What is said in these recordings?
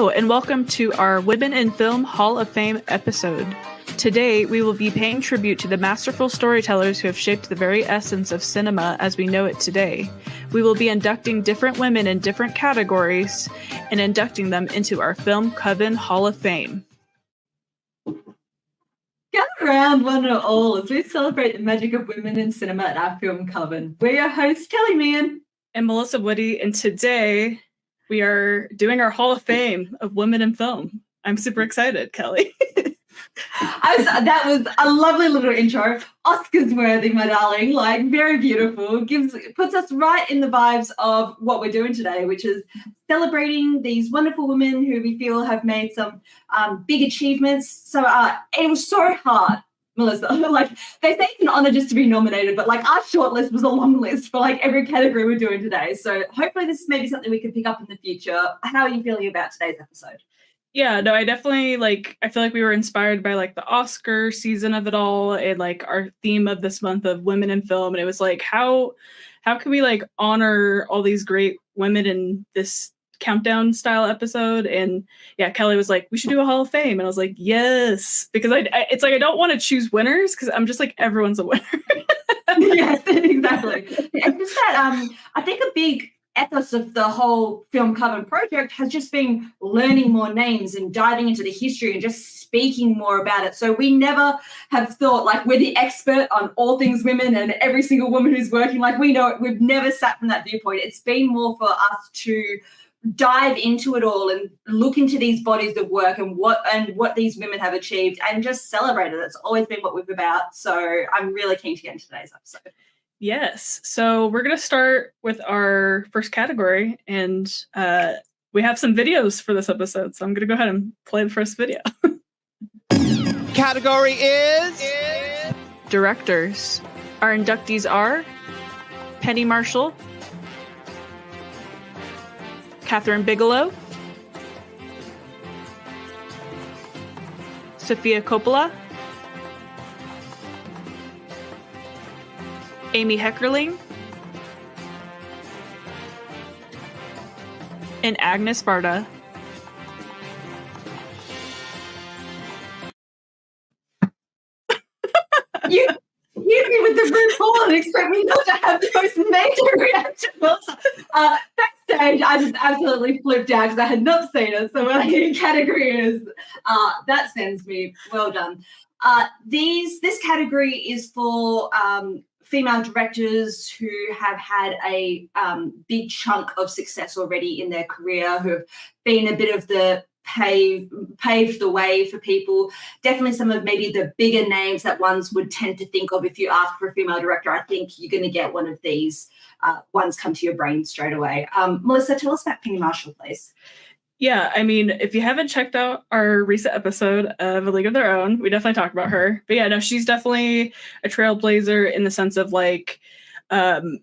Hello, and welcome to our Women in Film Hall of Fame episode. Today, we will be paying tribute to the masterful storytellers who have shaped the very essence of cinema as we know it today. We will be inducting different women in different categories and inducting them into our Film Coven Hall of Fame. Gather around, one and all, as we celebrate the magic of women in cinema at our Film Coven. We're your hosts, Kelli Mehan and Melissa Woody, and today we are doing our Hall of Fame of Women in Film. I'm super excited, Kelli. That was a lovely little intro. Oscars worthy, my darling. Like, very beautiful. Puts us right in the vibes of what we're doing today, which is celebrating these wonderful women who we feel have made some big achievements. So it was so hard, Melissa. Like, they say it's an honor just to be nominated, but like our shortlist was a long list for like every category we're doing today. So hopefully this may be something we can pick up in the future. How are you feeling about today's episode? Yeah, no, I definitely I feel like we were inspired by like the Oscar season of it all and like our theme of this month of women in film. And it was like, how can we like honor all these great women in this countdown style episode? And yeah, Kelli was like, we should do a Hall of Fame. And I was like, yes, because it's like, I don't want to choose winners because I'm just like, everyone's a winner. Yes, exactly. It's just that I think a big ethos of the whole Film Coven project has just been learning more names and diving into the history and just speaking more about it. So we never have thought like we're the expert on all things women and every single woman who's working. Like, we know it. We've never sat from that viewpoint. It's been more for us to dive into it all and look into these bodies of work and what these women have achieved and just celebrate it. That's always been what we've about. So I'm really keen to get into today's episode. Yes. So we're going to start with our first category, and we have some videos for this episode. So I'm going to go ahead and play the first video. Category is Directors. Our inductees are Penny Marshall, Kathryn Bigelow, Sofia Coppola, Amy Heckerling, and Agnes Barda. You hit me with the room full and expect me not to have the most major reaction. Backstage, I just absolutely flipped out because I had not seen it. So when I hear category is, that sends me. Well done. This category is for female directors who have had a big chunk of success already in their career, who have been a bit of the paved the way for people. Definitely some of maybe the bigger names that ones would tend to think of if you ask for a female director. I think you're going to get one of these ones come to your brain straight away. Melissa, tell us about Penny Marshall, please. Yeah, I mean, if you haven't checked out our recent episode of A League of Their Own, we definitely talk about her. But yeah, no, she's definitely a trailblazer in the sense of like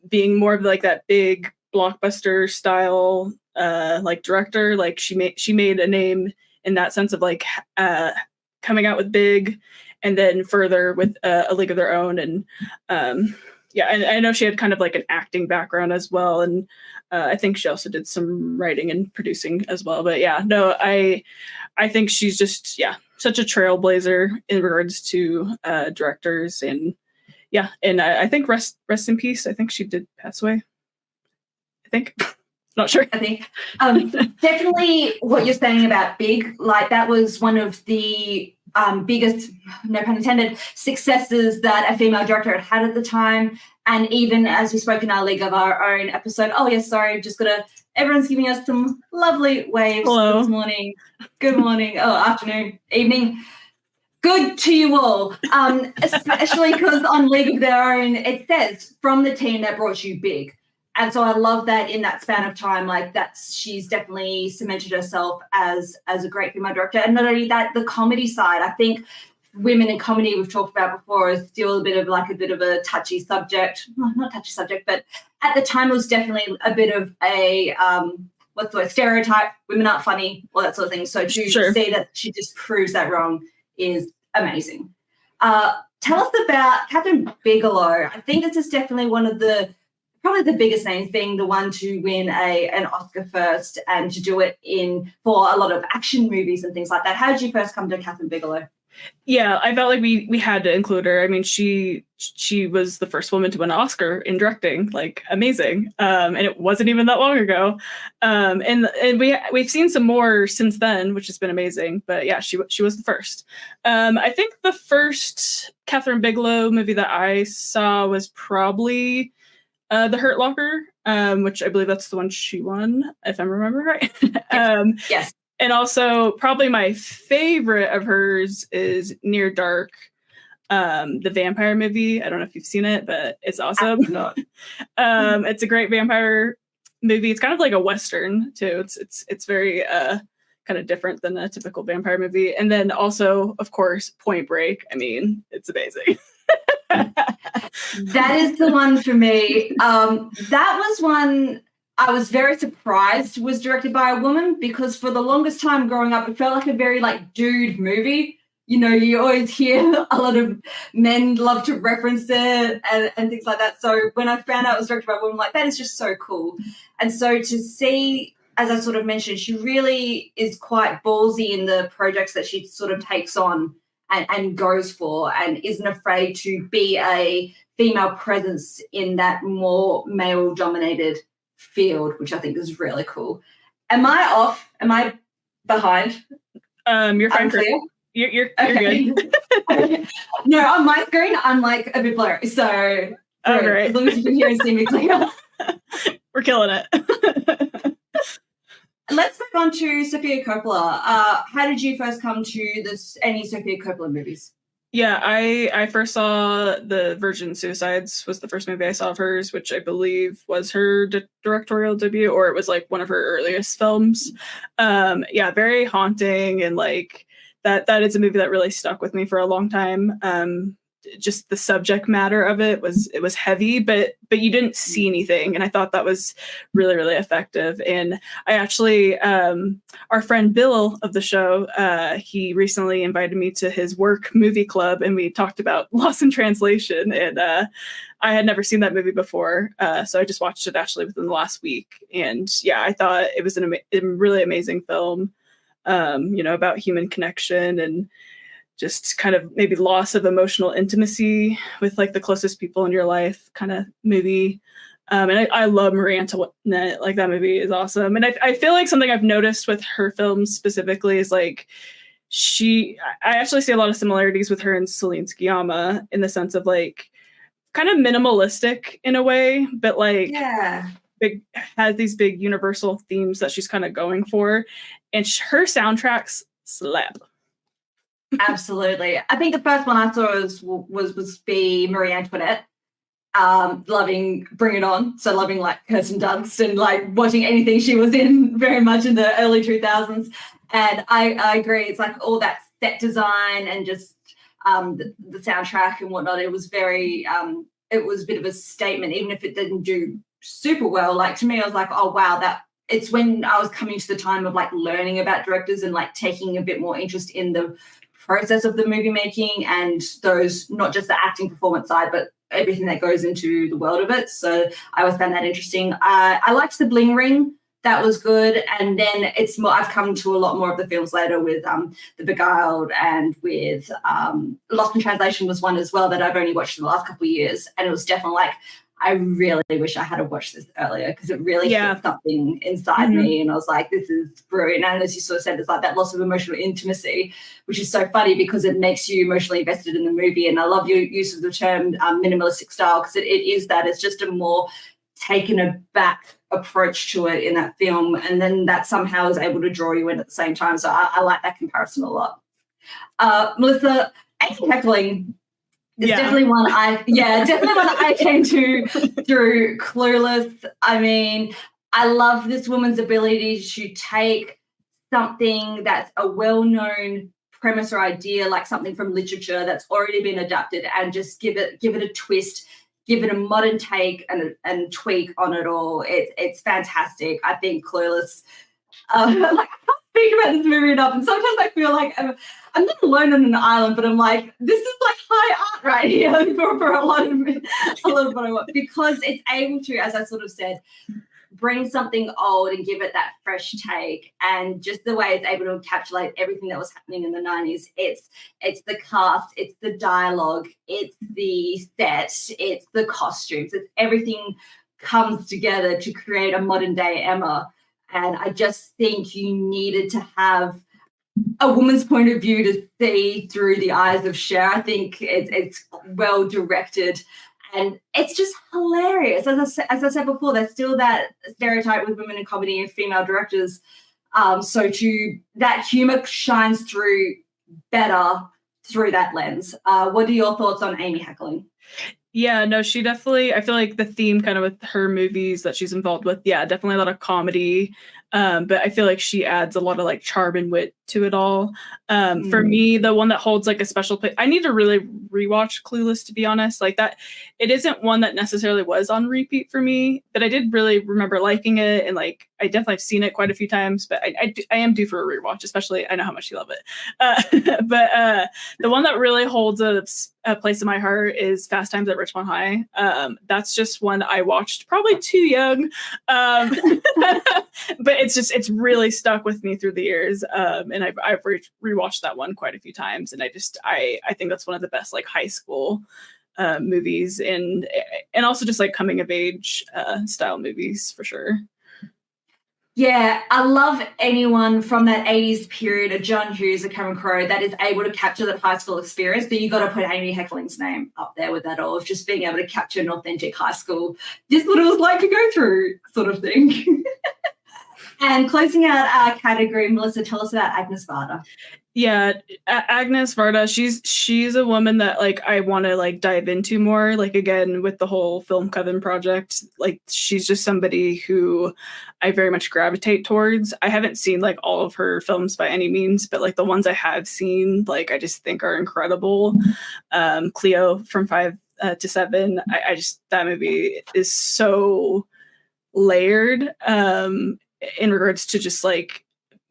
being more of like that big blockbuster style like director. Like she made a name in that sense of like coming out with big, and then further with A League of Their Own. And yeah, and I know she had kind of like an acting background as well, and I think she also did some writing and producing as well. But yeah, no, I think she's just such a trailblazer in regards to directors, and yeah, and I think rest in peace. I think she did pass away. I think. Not sure. I think definitely what you're saying about big, like that was one of the biggest, no pun intended, successes that a female director had at the time. And even as we spoke in our League of Our Own episode, everyone's giving us some lovely waves this morning. Good morning, afternoon, evening. Good to you all, especially because on League of Their Own, it says, from the team that brought you big. And so I love that in that span of time, like she's definitely cemented herself as a great female director. And not only that, the comedy side, I think women in comedy we've talked about before is still a bit of a touchy subject. Well, not touchy subject, but at the time it was definitely a bit of a stereotype. Women aren't funny, all that sort of thing. So to see that she just proves that wrong is amazing. Tell us about Kathryn Bigelow. I think this is definitely one of the probably the biggest names, being the one to win an Oscar first and to do it for a lot of action movies and things like that. How did you first come to Catherine Bigelow? Yeah, I felt like we had to include her. I mean, she was the first woman to win an Oscar in directing, like amazing. And it wasn't even that long ago. And we've seen some more since then, which has been amazing. But yeah, she was the first. I think the first Catherine Bigelow movie that I saw was probably The Hurt Locker, which I believe that's the one she won, if I remember right. Yes. And also, probably my favorite of hers is Near Dark, the vampire movie. I don't know if you've seen it, but it's awesome. It's a great vampire movie. It's kind of like a Western, too. It's very kind of different than a typical vampire movie. And then also, of course, Point Break. I mean, it's amazing. That is the one for me. That was one I was very surprised was directed by a woman, because for the longest time growing up, it felt like a very like dude movie. You know, you always hear a lot of men love to reference it and things like that. So when I found out it was directed by a woman, like, that is just so cool. And so to see, as I sort of mentioned, she really is quite ballsy in the projects that she sort of takes on and goes for, and isn't afraid to be a female presence in that more male-dominated field, which I think is really cool. Am I off? Am I behind? You're fine. Clear? You're okay. good. No, on my screen, I'm like a bit blurry. So great. As long as you can hear and see me clear. We're killing it. Let's move on to Sofia Coppola. How did you first come to any Sofia Coppola movies? Yeah, I first saw The Virgin Suicides was the first movie I saw of hers, which I believe was her directorial debut, or it was like one of her earliest films. Yeah, very haunting, and like that is a movie that really stuck with me for a long time. Just the subject matter of it was heavy, but you didn't see anything, and I thought that was really, really effective. And I actually, our friend Bill of the show, he recently invited me to his work movie club, and we talked about Lost in Translation, and I had never seen that movie before, so I just watched it actually within the last week, and yeah, I thought it was a really amazing film, about human connection and just kind of maybe loss of emotional intimacy with like the closest people in your life kind of movie. And I love Marie Antoinette. Like, that movie is awesome. And I feel like something I've noticed with her films specifically is like I actually see a lot of similarities with her and Celine Sciamma in the sense of like kind of minimalistic in a way, but like has these big universal themes that she's kind of going for. And her soundtracks slap. Absolutely. I think the first one I saw was Marie Antoinette. Loving Bring It On. So loving like Kirsten Dunst and like watching anything she was in very much in the early 2000s. And I agree. It's like all that set design and just the soundtrack and whatnot. It was very, it was a bit of a statement, even if it didn't do super well. Like, to me, I was like, oh, wow, it's when I was coming to the time of like learning about directors and like taking a bit more interest in the process of the movie making and those, not just the acting performance side, but everything that goes into the world of it. So I always found that interesting. I liked The Bling Ring. That was good. And then I've come to a lot more of the films later with The Beguiled, and with Lost in Translation was one as well that I've only watched in the last couple of years. And it was definitely like, I really wish I had watched this earlier, because it really hit something inside me. And I was like, this is brilliant. And as you sort of said, it's like that loss of emotional intimacy, which is so funny because it makes you emotionally invested in the movie. And I love your use of the term minimalistic style, because it is that. It's just a more taken aback approach to it in that film. And then that somehow is able to draw you in at the same time. So I like that comparison a lot. Melissa, anti-heckling. It's definitely one I came to through Clueless. I mean, I love this woman's ability to take something that's a well-known premise or idea, like something from literature that's already been adapted, and just give it a twist, give it a modern take and tweak on it all. It's fantastic. I think Clueless, like, I can't speak about this movie enough, and sometimes I feel like I'm not alone on an island, but I'm like, this is like high art right here for a lot of what I want, because it's able to, as I sort of said, bring something old and give it that fresh take, and just the way it's able to encapsulate everything that was happening in the 90s. It's the cast, it's the dialogue, it's the set, it's the costumes, it's everything comes together to create a modern day Emma. And I just think you needed to have a woman's point of view to see through the eyes of Cher. I think it's well directed. And it's just hilarious. As I said before, there's still that stereotype with women in comedy and female directors. So that humor shines through better through that lens. What are your thoughts on Amy Heckerling? Yeah, no, she definitely, I feel like the theme kind of with her movies that she's involved with, yeah, definitely a lot of comedy. But I feel like she adds a lot of like charm and wit to it all. For me, the one that holds like a special place, I need to really rewatch Clueless, to be honest. Like that, it isn't one that necessarily was on repeat for me, but I did really remember liking it. And like, I definitely have seen it quite a few times, but I am due for a rewatch, especially I know how much you love it. But the one that really holds a place in my heart is Fast Times at Richmond High. That's just one I watched probably too young. But it's really stuck with me through the years. And I've rewatched that one quite a few times. And I think that's one of the best like high school movies and also just like coming of age style movies for sure. Yeah, I love anyone from that 80s period, a John Hughes, a Cameron Crowe, that is able to capture that high school experience, but you got to put Amy Heckerling's name up there with that, all of just being able to capture an authentic high school, this is what it was like to go through sort of thing. And closing out our category, Melissa, tell us about Agnes Varda. Yeah, Agnes Varda, she's a woman that like I want to like dive into more, like again with the whole Film Coven project. Like she's just somebody who I very much gravitate towards. I haven't seen like all of her films by any means, but like the ones I have seen, like I just think are incredible. Cleo from 5 to 7, I just, that movie is so layered in regards to just like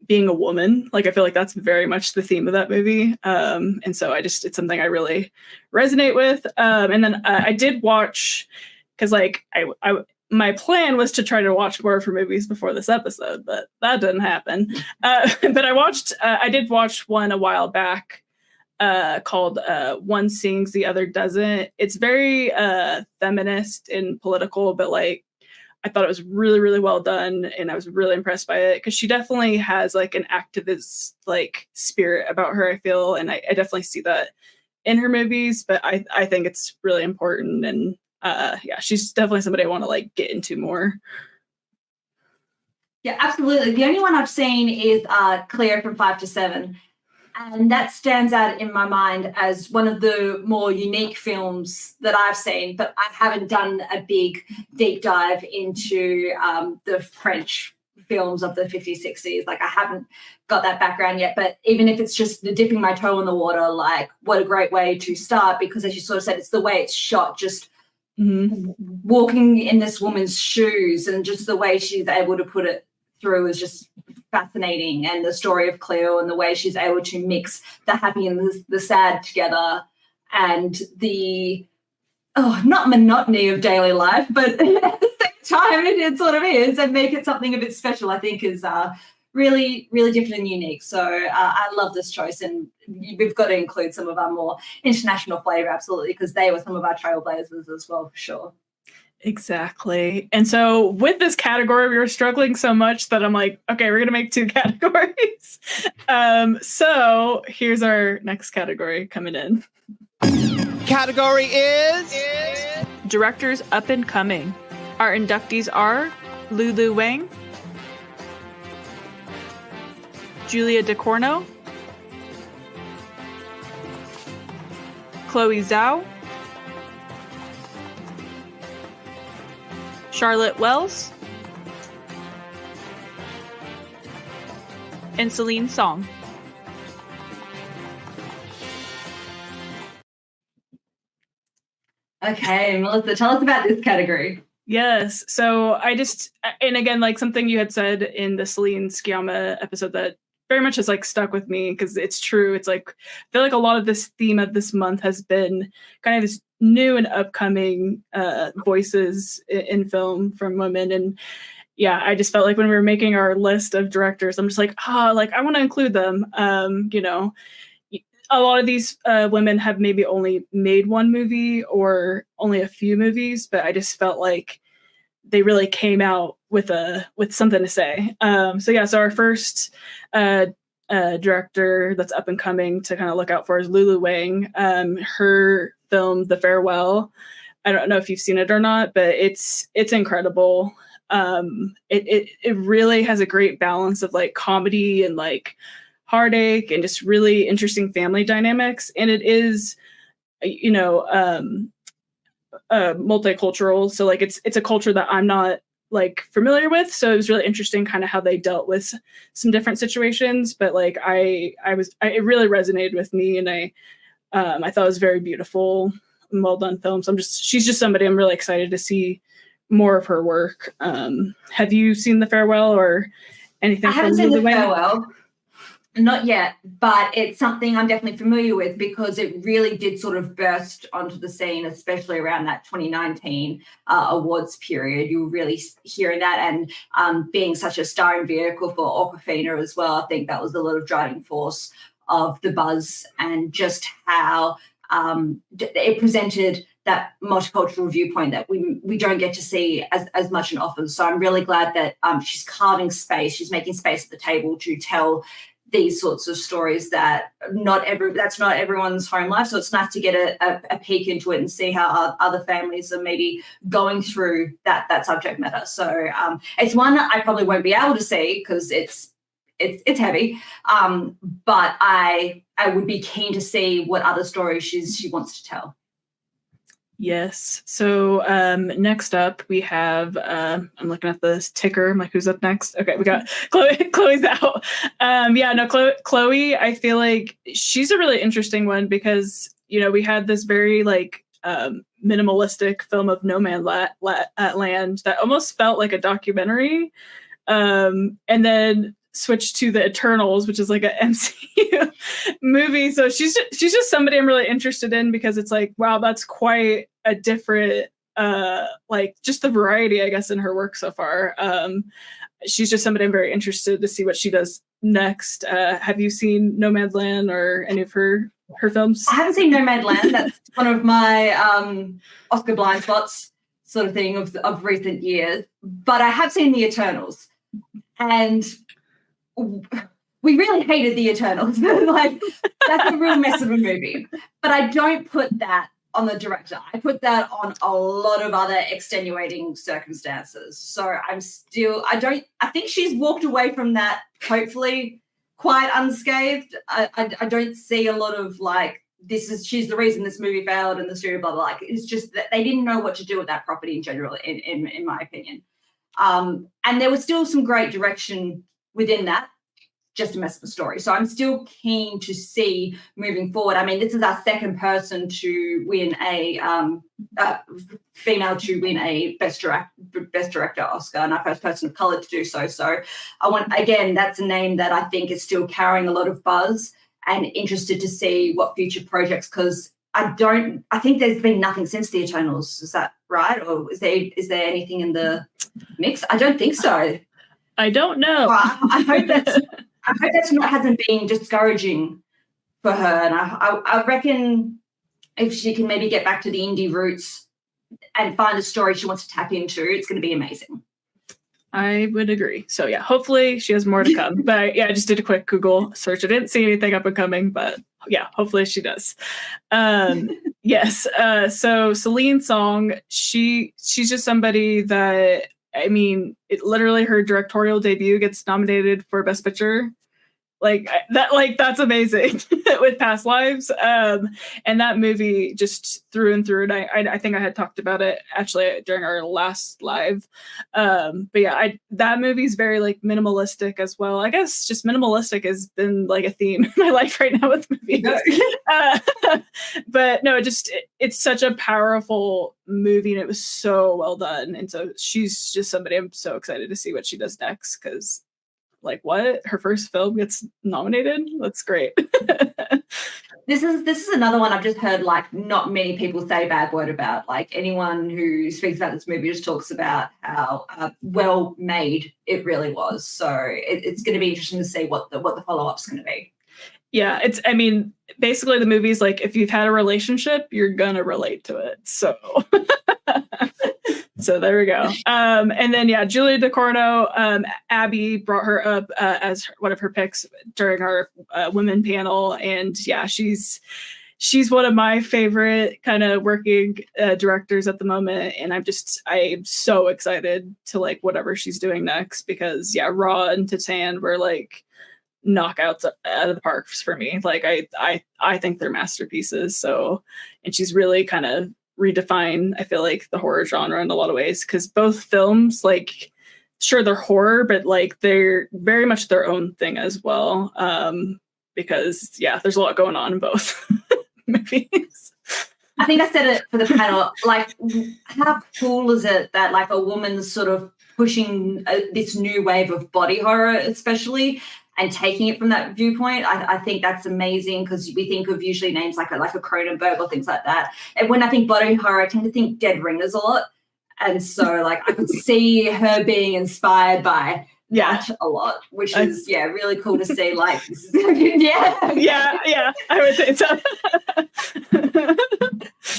being a woman. Like I feel like that's very much the theme of that movie. And so it's something I really resonate with. And then I did watch, because like I my plan was to try to watch more of her movies before this episode, but that didn't happen. But I did watch one a while back called One Sings, the Other Doesn't. It's very feminist and political, but like I thought it was really, really well done, and I was really impressed by it because she definitely has like an activist like spirit about her, I feel, and I definitely see that in her movies. But I think it's really important, and yeah, she's definitely somebody I want to like get into more. Yeah, absolutely. The only one I've seen is Cleo from 5 to 7. And that stands out in my mind as one of the more unique films that I've seen, but I haven't done a big deep dive into the French films of the 50s, 60s. Like I haven't got that background yet, but even if it's just dipping my toe in the water, like what a great way to start, because as you sort of said, it's the way it's shot, just walking in this woman's shoes and just the way she's able to put it through is just fascinating. And the story of Cleo and the way she's able to mix the happy and the sad together, and the not monotony of daily life, but at the same time it sort of is, and make it something a bit special, I think is really, really different and unique. So I love this choice, and we've got to include some of our more international flavor, absolutely, because they were some of our trailblazers as well, for sure. Exactly. And so with this category, we were struggling so much that I'm like, okay, we're going to make 2 categories. So here's our next category coming in. Category is Directors Up and Coming. Our inductees are Lulu Wang, Julia DeCorno, Chloe Zhao, Charlotte Wells, and Celine Song. Okay, Melissa, tell us about this category. Yes. So and again, like something you had said in the Celine Sciamma episode that very much has like stuck with me because it's true. It's like I feel like a lot of this theme of this month has been kind of this new and upcoming voices in film from women. And yeah, I just felt like when we were making our list of directors, I'm just like, like I want to include them. You know, a lot of these women have maybe only made one movie or only a few movies, but I just felt like they really came out with something to say. So our first director that's up and coming to kind of look out for is Lulu Wang. Her film The Farewell, I don't know if you've seen it or not, but it's incredible. It really has a great balance of like comedy and like heartache and just really interesting family dynamics. And it is, you know, multicultural. So like it's a culture that I'm not like familiar with. So it was really interesting kind of how they dealt with some different situations. But like it really resonated with me, and I thought it was very beautiful and well done film. So she's just somebody I'm really excited to see more of her work. Have you seen The Farewell or anything? I haven't seen The Farewell. Not yet, but it's something I'm definitely familiar with because it really did sort of burst onto the scene, especially around that 2019 awards period. You were really hearing that, and being such a starring vehicle for Awkwafina as well. I think that was a lot of driving force of the buzz and just how it presented that multicultural viewpoint that we don't get to see as much in offers. So I'm really glad that she's carving space. She's making space at the table to tell these sorts of stories that's not everyone's home life. So it's nice to get a peek into it and see how other families are maybe going through that subject matter. So it's one I probably won't be able to see because it's heavy. But I would be keen to see what other stories she wants to tell. Yes. So next up we have, I'm looking at this ticker. I'm like, who's up next? Okay, we got Chloe. Chloe's out. Chloe, I feel like she's a really interesting one because, you know, we had this very like minimalistic film of No Man Land that almost felt like a documentary. And then switched to the Eternals, which is like an MCU movie. So she's just somebody I'm really interested in because it's like, wow, that's quite a different, like just the variety, I guess, in her work so far. She's just somebody I'm very interested to see what she does next. Have you seen Nomadland or any of her films? I haven't seen Nomadland. That's one of my Oscar blind spots sort of thing of recent years. But I have seen The Eternals. And we really hated The Eternals. Like, that's a real mess of a movie. But I don't put that on the director. I put that on a lot of other extenuating circumstances. So I think she's walked away from that, hopefully, quite unscathed. I don't see a lot of like, she's the reason this movie failed and the studio blah, blah, blah. Like, it's just that they didn't know what to do with that property in general, in my opinion. And there was still some great direction within that, just a mess of a story. So I'm still keen to see moving forward. I mean, this is our second person to win a female to win a Best Director Oscar, and our first person of color to do so. So that's a name that I think is still carrying a lot of buzz, and interested to see what future projects, because I think there's been nothing since The Eternals. Is that right? Or is there anything in the mix? I don't think so. I don't know. Well, I hope that's hasn't been discouraging for her. And I reckon if she can maybe get back to the indie roots and find a story she wants to tap into, it's going to be amazing. I would agree. So yeah, hopefully she has more to come. But yeah, I just did a quick Google search. I didn't see anything up and coming, but yeah, hopefully she does. Yes. So Celine Song, she's just somebody that, I mean, literally her directorial debut gets nominated for Best Picture. That's amazing with Past Lives. And that movie just through and through. And I think I had talked about it actually during our last live. But yeah, that movie's very like minimalistic as well. I guess just minimalistic has been like a theme in my life right now with movies. But no, it's such a powerful movie, and it was so well done. And so she's just somebody I'm so excited to see what she does next, because like, what? Her first film gets nominated? That's great. This is another one I've just heard like not many people say a bad word about. Like anyone who speaks about this movie just talks about how well made it really was. So it's going to be interesting to see what the follow-up's going to be. Yeah, I mean, basically the movie's like, if you've had a relationship, you're gonna relate to it. So so there we go. And then yeah, Julia Ducournau, Abby brought her up as one of her picks during our women panel, and yeah, she's one of my favorite kind of working directors at the moment, and I'm so excited to like whatever she's doing next, because yeah, Raw and Titan were like knockouts out of the parks for me. Like I think they're masterpieces. So, and she's really kind of redefined, I feel like, the horror genre in a lot of ways, because both films, like, sure, they're horror, but like they're very much their own thing as well. Because yeah, there's a lot going on in both movies. I think I said it for the panel. Like, how cool is it that like a woman's sort of pushing this new wave of body horror, especially, and taking it from that viewpoint? I think that's amazing, because we think of usually names like a Cronenberg or things like that. And when I think body horror, I tend to think Dead Ringers a lot. And so like I could see her being inspired by that a lot, which is really cool to see. Like this is, yeah, I would say so.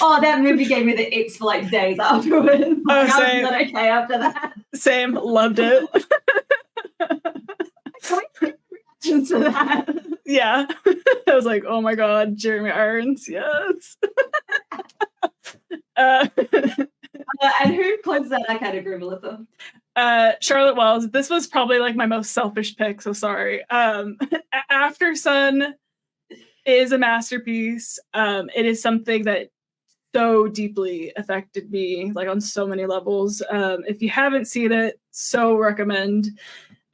Oh, that movie gave me the icks for like days afterwards. Like, same. I was not okay after that. Same, loved it. To that. Yeah. I was like, oh my god, Jeremy Irons, yes. And who closes out that category, Melissa? Charlotte Wells. This was probably like my most selfish pick, so sorry. After Sun is a masterpiece. It is something that so deeply affected me, like on so many levels. If you haven't seen it, so recommend.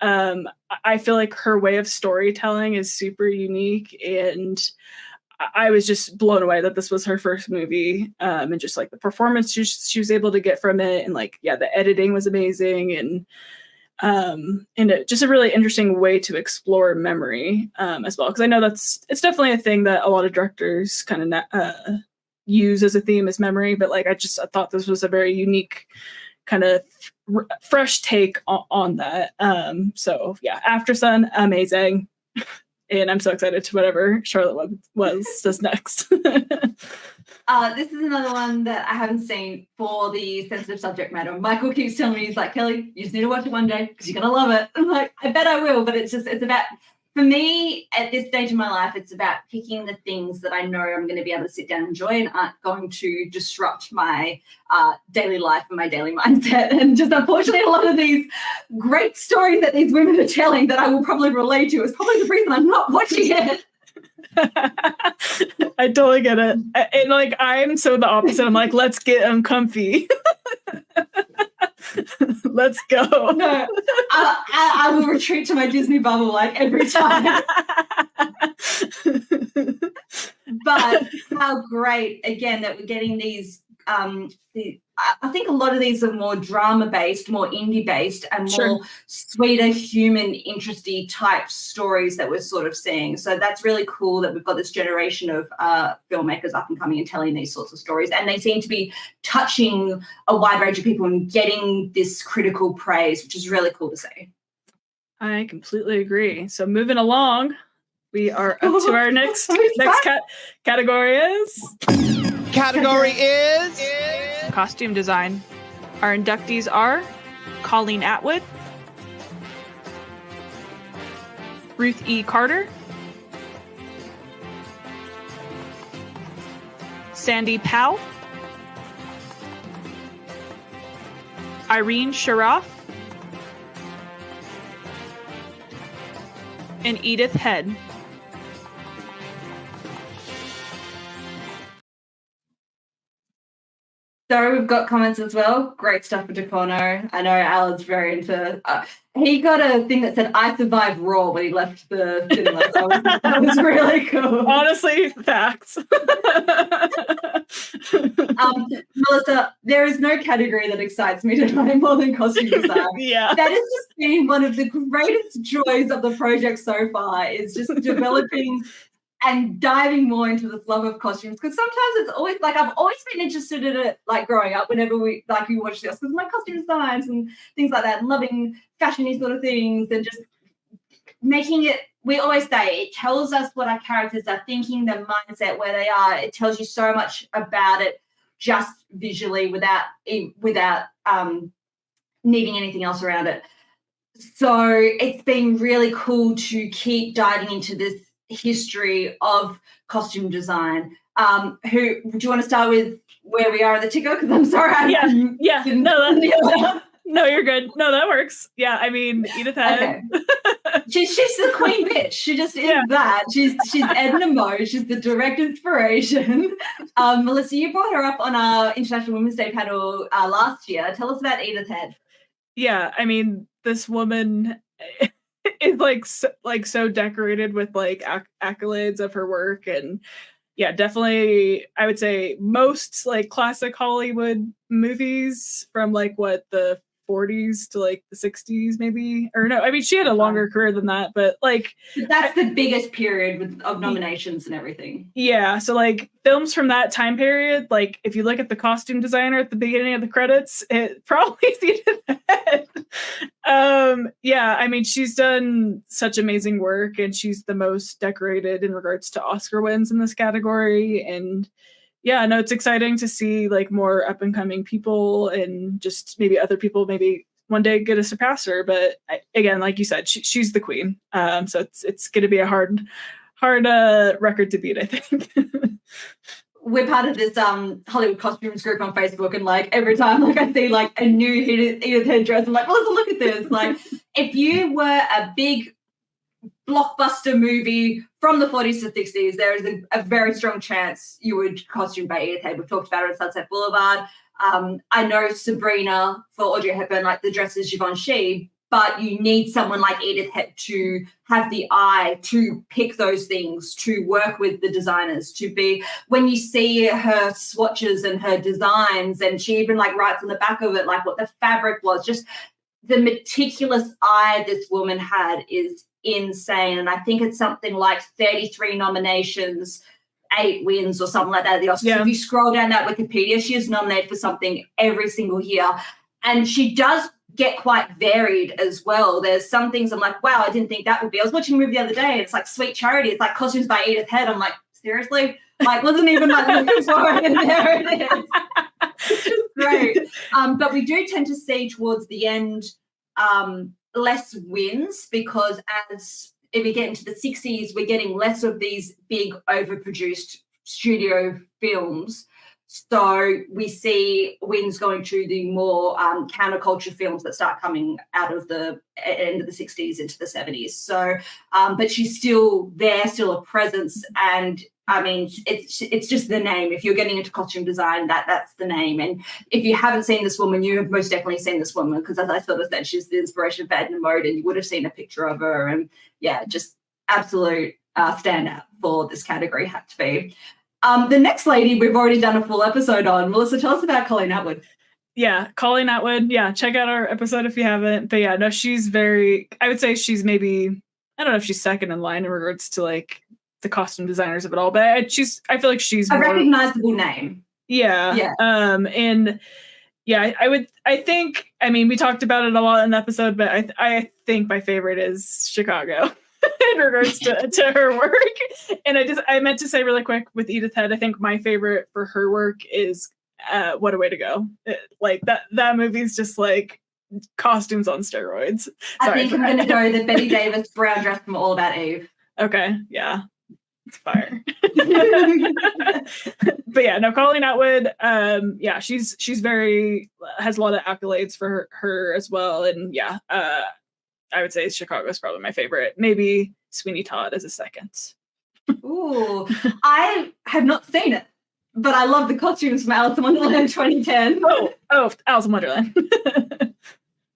I feel like her way of storytelling is super unique, and I was just blown away that this was her first movie, and just like the performance she was able to get from it, and like the editing was amazing, and just a really interesting way to explore memory as well, because I know it's definitely a thing that a lot of directors kind of use as a theme, as memory, but like I thought this was a very unique kind of fresh take on that. So yeah, After Sun, amazing. And I'm so excited to whatever Charlotte Wells does next. This is another one that I haven't seen for the sensitive subject matter. Michael keeps telling me, he's like, Kelly, you just need to watch it one day because you're going to love it. I'm like, I bet I will, but it's about, for me, at this stage of my life, it's about picking the things that I know I'm going to be able to sit down and enjoy and aren't going to disrupt my daily life and my daily mindset. And just unfortunately, a lot of these great stories that these women are telling that I will probably relate to is probably the reason I'm not watching it. I totally get it. And like, I'm so the opposite. I'm like, let's get comfy. Let's go. No, I will retreat to my Disney bubble like every time. But how great, again, that we're getting these. I think a lot of these are more drama-based, more indie-based, and more sweeter, human, interesting type stories that we're sort of seeing. So that's really cool that we've got this generation of filmmakers up and coming and telling these sorts of stories. And they seem to be touching a wide range of people and getting this critical praise, which is really cool to see. I completely agree. So moving along, we are up to our next category is... Category is costume design. Our inductees are Colleen Atwood, Ruth E. Carter, Sandy Powell, Irene Sharaff, and Edith Head. So we've got comments as well. Great stuff for Ducournau. I know Alan's very into... he got a thing that said, I survived Raw when he left the cinema. So that was really cool. Honestly, facts. Melissa, there is no category that excites me tonight more than costume design. Yeah. That has just been one of the greatest joys of the project so far, is just developing and diving more into this love of costumes. Because sometimes it's always like, I've always been interested in it, like growing up, whenever we watch the Oscars, like costume designs and things like that, and loving fashiony sort of things, and just making it, we always say, it tells us what our characters are thinking, their mindset, where they are. It tells you so much about it just visually without needing anything else around it. So it's been really cool to keep diving into this history of costume design. Do you want to start with where we are at the ticker? Because I'm sorry. No, you're good. No, that works. Yeah, I mean, Edith Head. Okay. She's the queen bitch. She just is that. She's Edna Mode. She's the direct inspiration. Melissa, you brought her up on our International Women's Day panel last year. Tell us about Edith Head. Yeah, I mean, this woman is so decorated with like accolades of her work, and yeah, definitely I would say most like classic Hollywood movies from like the 40s to like the 60s maybe, or no, I mean she had a longer career than that, but like that's the biggest period of nominations and everything. Yeah, so like films from that time period, like if you look at the costume designer at the beginning of the credits, it probably Edith Head. Yeah, I mean she's done such amazing work, and she's the most decorated in regards to Oscar wins in this category. And yeah, no, it's exciting to see like more up and coming people, and just maybe other people maybe one day get to surpass her. But again, like you said, she's the queen. So it's going to be a hard record to beat, I think. We're part of this Hollywood costumes group on Facebook, and like every time like I see like a new Edith Head dress, I'm like, well, let's look at this. Like if you were a big blockbuster movie from the 40s to 60s, there is a very strong chance you would costume by Edith Head. We've talked about her in Sunset Boulevard. I know Sabrina for Audrey Hepburn, like the dress is Givenchy, but you need someone like Edith Head to have the eye to pick those things, to work with the designers, to be, when you see her swatches and her designs, and she even like writes on the back of it like what the fabric was, just the meticulous eye this woman had is insane. And I think it's something like 33 nominations, 8 wins or something like that at the Oscars. Yeah. If you scroll down that Wikipedia, she is nominated for something every single year. And she does get quite varied as well. There's some things I'm like, wow, I didn't think that would be. I was watching a movie the other day, and it's like Sweet Charity. It's like costumes by Edith Head. I'm like, seriously? Like, wasn't even like looking for it, and there it is. It's just great. But we do tend to see towards the end less wins, because as if we get into the 60s, we're getting less of these big overproduced studio films. So we see wins going to the more counterculture films that start coming out of the end of the 60s into the 70s. So, but she's still there, still a presence. And I mean, it's just the name. If you're getting into costume design, that's the name. And if you haven't seen this woman, you have most definitely seen this woman, because as I sort of said, she's the inspiration for Edna Mode, and you would have seen a picture of her. And yeah, just absolute standout for this category had to be. The next lady we've already done a full episode on. Melissa, tell us about Colleen Atwood. Yeah, Colleen Atwood. Yeah, check out our episode if you haven't. But yeah, no, she's I would say she's maybe, I don't know if she's second in line in regards to like the costume designers of it all, but I feel like she's a more recognizable name. Yeah. Yeah. And yeah, I think, I mean, we talked about it a lot in the episode, but I think my favorite is Chicago. In regards to her work. And I meant to say really quick with Edith Head, I think my favorite for her work is What a Way to Go. Like that movie's just like costumes on steroids. I think I'm going to go the Betty Davis brown dress from All About Eve. Okay, yeah. It's fire. But yeah, no, Colleen Atwood, yeah, she's has a lot of accolades for her as well. And yeah, I would say Chicago is probably my favorite. Maybe Sweeney Todd as a second. Ooh, I have not seen it, but I love the costumes from Alice in Wonderland 2010. Oh, Alice in Wonderland.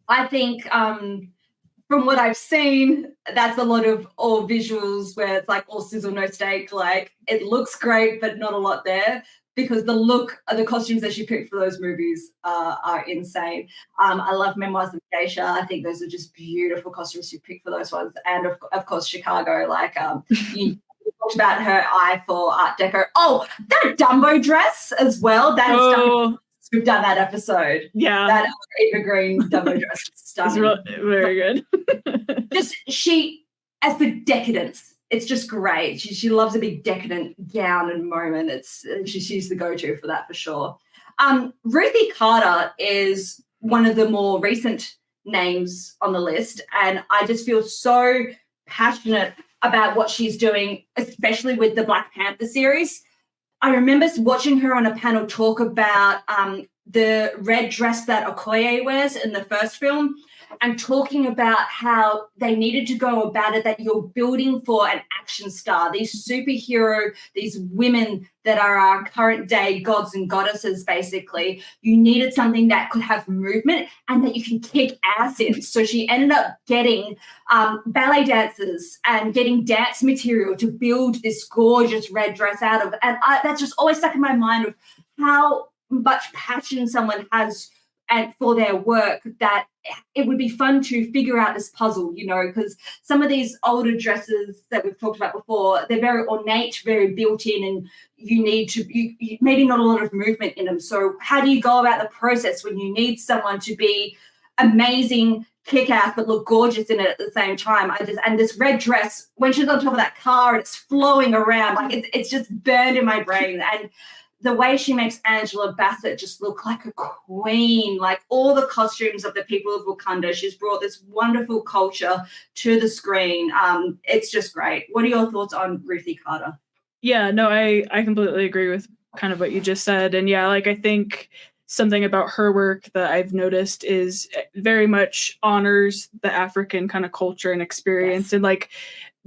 I think from what I've seen, that's a lot of all visuals where it's like all sizzle, no steak. Like it looks great, but not a lot there. because the costumes that she picked for those movies are insane. I love Memoirs of Geisha. I think those are just beautiful costumes she picked for those ones. And of course, Chicago, like you talked about her eye for Art Deco. Oh, that Dumbo dress as well. That is stunning. We've done that episode. Yeah. That Eva Green Dumbo dress is stunning. It's very good. Just as for decadence, it's just great. She loves a big decadent gown and moment. She's the go-to for that for sure. Ruthie Carter is one of the more recent names on the list, and I just feel so passionate about what she's doing, especially with the Black Panther series. I remember watching her on a panel talk about the red dress that Okoye wears in the first film, and talking about how they needed to go about it, that you're building for an action star, these superhero, these women that are our current day gods and goddesses, basically. You needed something that could have movement and that you can kick ass in. So she ended up getting ballet dancers and getting dance material to build this gorgeous red dress out of. And that's just always stuck in my mind of how much passion someone has and for their work, that it would be fun to figure out this puzzle, because some of these older dresses that we've talked about before, they're very ornate, very built in, and you need to, you maybe not a lot of movement in them. So how do you go about the process when you need someone to be amazing, kick-ass, but look gorgeous in it at the same time? And this red dress, when she's on top of that car and it's flowing around, like it's just burned in my brain. And the way she makes Angela Bassett just look like a queen, like all the costumes of the people of Wakanda, she's brought this wonderful culture to the screen. It's just great. What are your thoughts on Ruthie Carter? Yeah, no, I completely agree with kind of what you just said. And yeah, like I think something about her work that I've noticed is very much honors the African kind of culture and experience, and like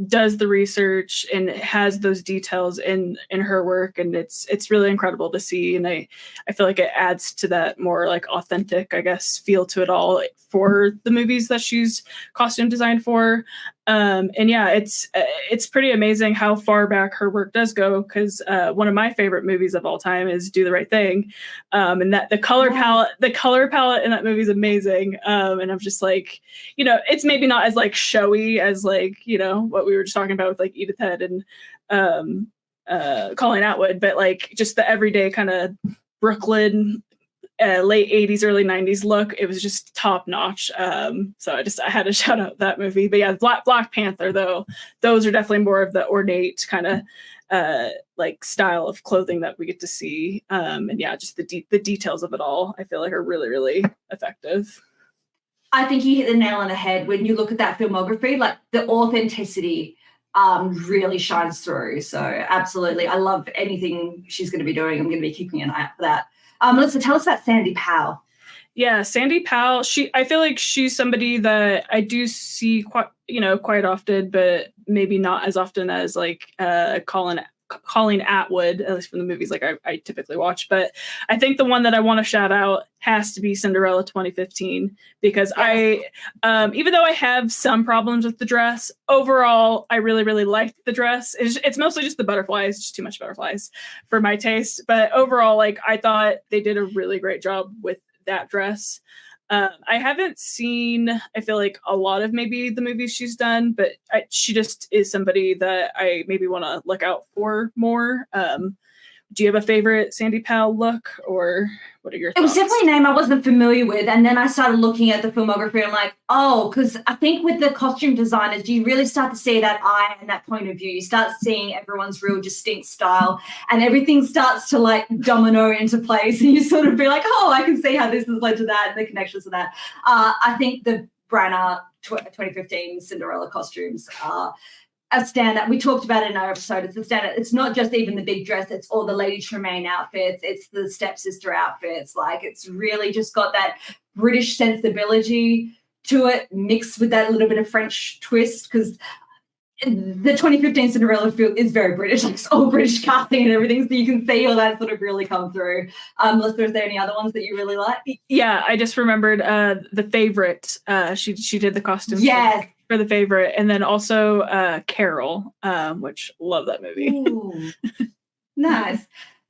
does the research and has those details in her work, and it's really incredible to see. And I feel like it adds to that more like authentic, I guess, feel to it all for the movies that she's costume designed for. And yeah, it's pretty amazing how far back her work does go, because one of my favorite movies of all time is Do the Right Thing, and that the color palette in that movie is amazing. And I'm just like, it's maybe not as like showy as like what we were just talking about with like Edith Head and Colleen Atwood, but like just the everyday kind of Brooklyn late 80s, early 90s look, it was just top notch. So I had to shout out that movie. But yeah, Black Panther, though, those are definitely more of the ornate kind of like style of clothing that we get to see. And yeah, just the details of it all, I feel like are really, really effective. I think you hit the nail on the head when you look at that filmography, like the authenticity really shines through. So absolutely, I love anything she's going to be doing. I'm going to be keeping an eye out for that. Melissa, tell us about Sandy Powell. Yeah, Sandy Powell. I feel like she's somebody that I do see quite often, but maybe not as often as like Colleen Atwood, at least from the movies like I typically watch. But I think the one that I want to shout out has to be Cinderella 2015, because yes. Even though I have some problems with the dress, overall I really, really liked the dress. It's mostly just the butterflies, just too much butterflies for my taste. But overall, like I thought they did a really great job with that dress. I haven't seen, I feel like, a lot of maybe the movies she's done, but she just is somebody that I maybe want to look out for more. Do you have a favorite Sandy Powell look, or what are your thoughts? It was definitely a name I wasn't familiar with, and then I started looking at the filmography and I'm like, oh, because I think with the costume designers, you really start to see that eye and that point of view. You start seeing everyone's real distinct style, and everything starts to like domino into place, and you sort of be like, oh, I can see how this has led to that and the connections to that. I think the Branagh 2015 Cinderella costumes are a standout. We talked about it in our episode. It's a standout. It's not just even the big dress. It's all the Lady Tremaine outfits. It's the stepsister outfits. Like, it's really just got that British sensibility to it, mixed with that little bit of French twist, because the 2015 Cinderella film is very British. It's all British casting and everything, so you can see all that sort of really come through. Melissa, is there any other ones that you really like? Yeah, I just remembered The Favorite. She did the costumes. Yes. For The Favorite, and then also Carol, which love that movie. Ooh, nice.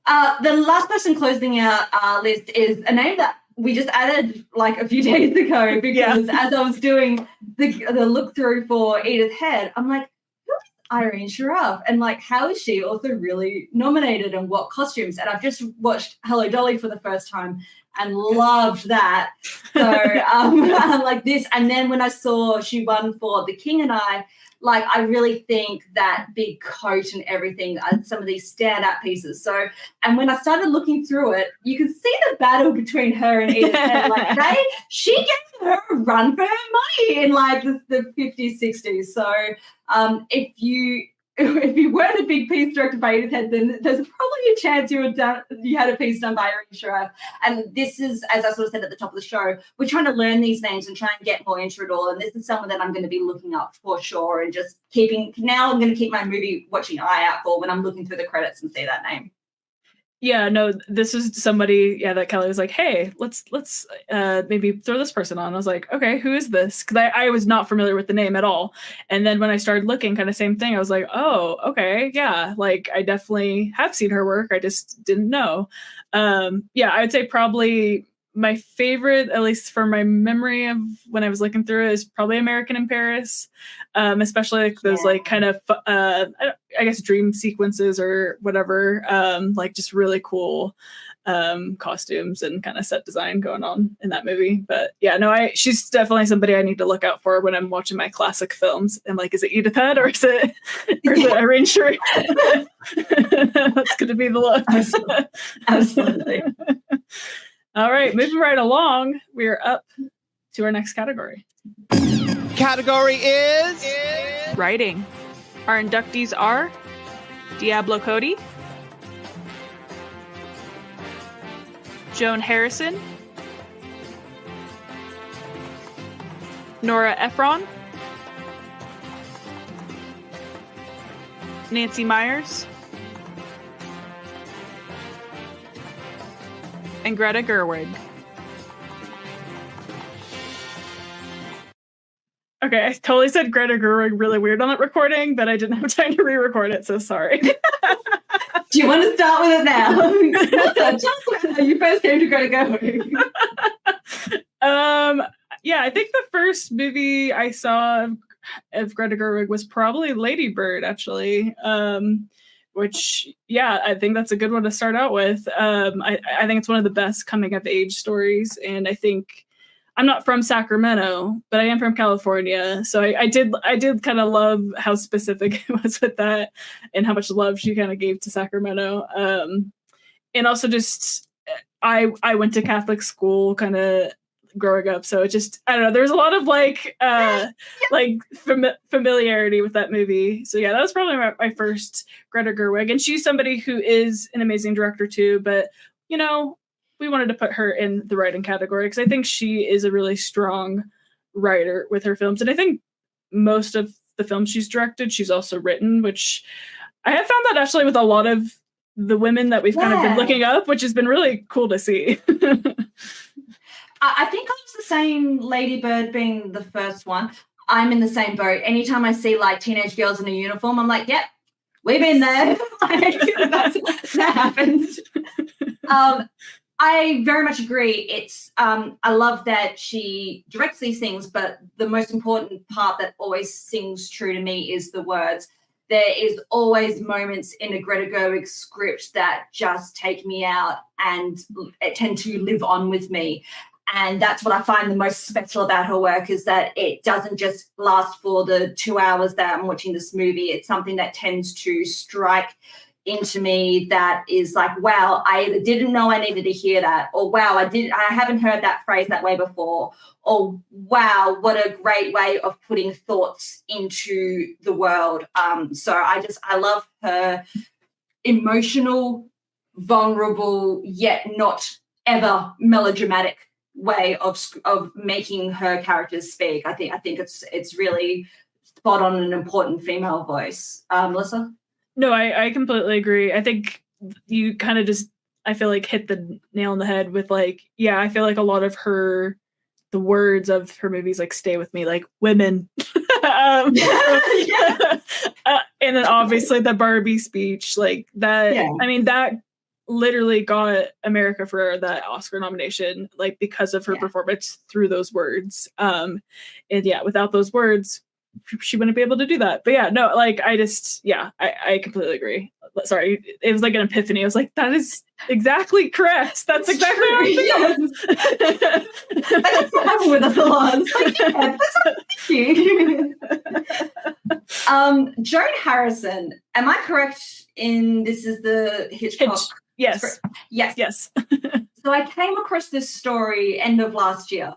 The last person closing out our list is a name that we just added like a few days ago because as I was doing the look through for Edith Head, I'm like, who is Irene Sharaf? And like, how is she also really nominated and what costumes? And I've just watched Hello Dolly for the first time and loved that. So like this. And then when I saw she won for The King and I, like, I really think that big coat and everything are some of these standout pieces. So, and when I started looking through it, you can see the battle between her and Edith Head. Like, she gave her a run for her money in like the 50s, 60s. So, if you weren't a big piece directed by Edith Head, then there's probably a chance you had a piece done by Irene Sharaf. And this is, as I sort of said at the top of the show, we're trying to learn these names and try and get more into it all. And this is someone that I'm going to be looking up for sure and just now I'm going to keep my movie watching eye out for when I'm looking through the credits and see that name. Yeah, no, this is somebody, that Kelly was like, hey, let's maybe throw this person on. I was like, okay, who is this? Because I was not familiar with the name at all. And then when I started looking, kind of same thing, I was like, oh, okay, yeah, like I definitely have seen her work. I just didn't know. I would say probably my favorite, at least for my memory of when I was looking through it, is probably American in Paris, especially like those like kind of, I guess, dream sequences or whatever, like just really cool costumes and kind of set design going on in that movie. But yeah, no, she's definitely somebody I need to look out for when I'm watching my classic films. And like, is it Edith Head or is it Irene Sharaf? That's going to be the look. Absolutely. All right, moving right along, we are up to our next category. Category is Writing. Our inductees are Diablo Cody, Joan Harrison, Nora Ephron, Nancy Myers, and Greta Gerwig. Okay, I totally said Greta Gerwig really weird on that recording, but I didn't have time to re-record it, so sorry. Do you want to start with it now? Tell us how you first came to Greta Gerwig. I think the first movie I saw of Greta Gerwig was probably Lady Bird, actually. Which, I think that's a good one to start out with. I think it's one of the best coming of age stories. And I think I'm not from Sacramento, but I am from California. So I did kind of love how specific it was with that and how much love she kind of gave to Sacramento. And also just, I went to Catholic school kind of growing up. So it just, I don't know, there's a lot of familiarity with that movie. So yeah, that was probably my first Greta Gerwig. And she's somebody who is an amazing director too, but we wanted to put her in the writing category because I think she is a really strong writer with her films. And I think most of the films she's directed, she's also written, which I have found that actually with a lot of the women that we've kind of been looking up, which has been really cool to see. I think I was the same, Lady Bird being the first one. I'm in the same boat. Anytime I see like teenage girls in a uniform, I'm like, yep, we've been there. That happens. I very much agree. I love that she directs these things, but the most important part that always sings true to me is the words. There is always moments in a Greta Gerwig script that just take me out and tend to live on with me. And that's what I find the most special about her work is that it doesn't just last for the 2 hours that I'm watching this movie. It's something that tends to strike into me that is like, wow, I either didn't know I needed to hear that, or wow, I haven't heard that phrase that way before, or wow, what a great way of putting thoughts into the world. So I love her emotional, vulnerable, yet not ever melodramatic way of making her characters speak. I think it's really spot on, an important female voice. Melissa? No, I completely agree. I think you kind of just, I feel like hit the nail on the head with like, I feel like a lot of the words of her movies like stay with me, like women. And then obviously the Barbie speech, like that. Yeah. I mean, that literally got America for that Oscar nomination, like because of her performance through those words. And yeah, without those words, she wouldn't be able to do that. But yeah, no, like I completely agree. Sorry, it was like an epiphany. I was like, that is exactly correct. That's exactly how I feel. That's what happened with us a lot. It's like, yeah, that's what I'm thinking. Joan Harrison, am I correct in this is the Hitchcock? Yes. Script? Yes. So I came across this story end of last year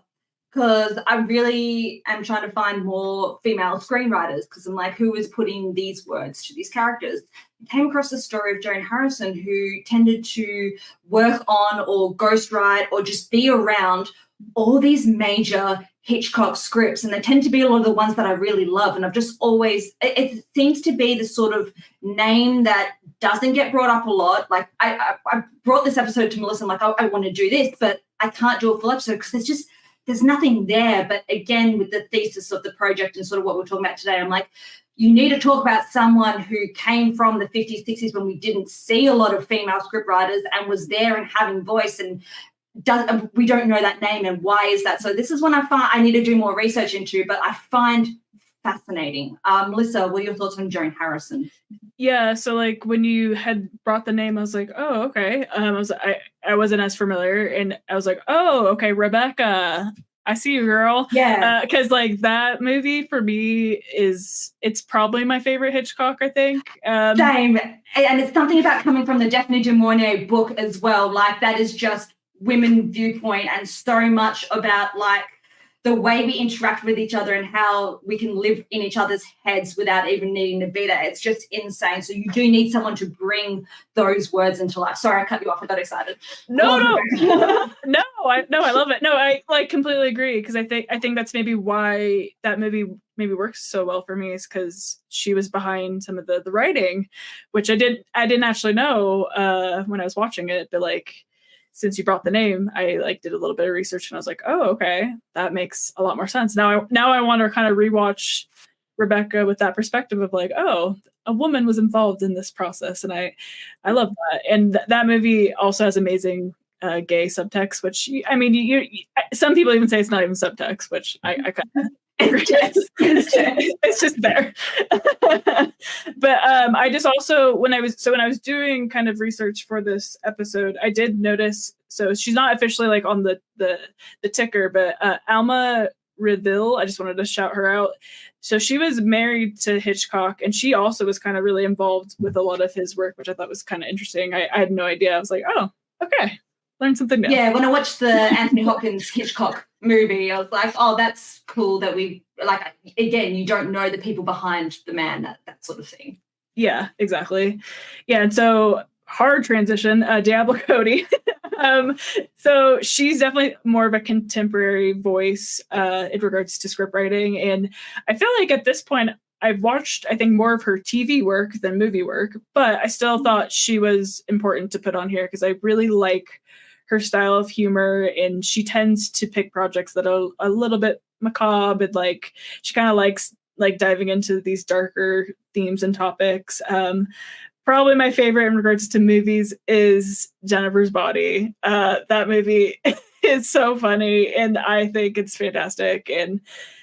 because I really am trying to find more female screenwriters because I'm like, who is putting these words to these characters? I came across the story of Joan Harrison, who tended to work on or ghostwrite or just be around all these major Hitchcock scripts, and they tend to be a lot of the ones that I really love. And I've just always, it seems to be the sort of name that doesn't get brought up a lot. Like I brought this episode to Melissa, I'm like, I want to do this, but I can't do a full episode because there's nothing there. But again, with the thesis of the project and sort of what we're talking about today, I'm like, you need to talk about someone who came from the 50s, 60s when we didn't see a lot of female scriptwriters and was there and having voice, and we don't know that name, and why is that? So this is one I need to do more research into, but I find fascinating. Melissa, what are your thoughts on Joan Harrison? Yeah, so like when you had brought the name, I was like, oh, okay. I wasn't as familiar, and I was like, oh, okay, Rebecca, I see you, girl. Yeah, because like that movie for me it's probably my favorite Hitchcock, I think. Same, and it's something about coming from the Daphne du Maurier book as well. Like that is just women viewpoint and so much about like the way we interact with each other and how we can live in each other's heads without even needing to be there. It's just insane. So you do need someone to bring those words into life. Sorry, I cut you off. I got excited. No, I love it. No, I like completely agree, because I think that's maybe why that movie maybe works so well for me, is because she was behind some of the writing, which I didn't actually know when I was watching it, but like, since you brought the name, I like did a little bit of research and I was like, oh, okay, that makes a lot more sense. Now I want to kind of rewatch Rebecca with that perspective of like, oh, a woman was involved in this process, and I love that. And that movie also has amazing gay subtext, which I mean, you some people even say it's not even subtext, which I kind of it's just there. But I just also when I was doing kind of research for this episode, I did notice, so she's not officially like on the ticker, but Alma Reville, I just wanted to shout her out. So she was married to Hitchcock, and she also was kind of really involved with a lot of his work, which I thought was kind of interesting. I had no idea. I was like, oh, okay, learn something new. Yeah, when I watched the Anthony Hopkins Hitchcock movie, I was like, oh, that's cool that we, like, again, you don't know the people behind the man, that sort of thing. Yeah, exactly. Yeah, and so hard transition, Diablo Cody. So she's definitely more of a contemporary voice in regards to script writing. And I feel like at this point, I've watched, I think, more of her TV work than movie work, but I still thought she was important to put on here because I really like her style of humor, and she tends to pick projects that are a little bit macabre, and like she kind of likes like diving into these darker themes and topics. Probably my favorite in regards to movies is Jennifer's Body. That movie is so funny, and I think it's fantastic. And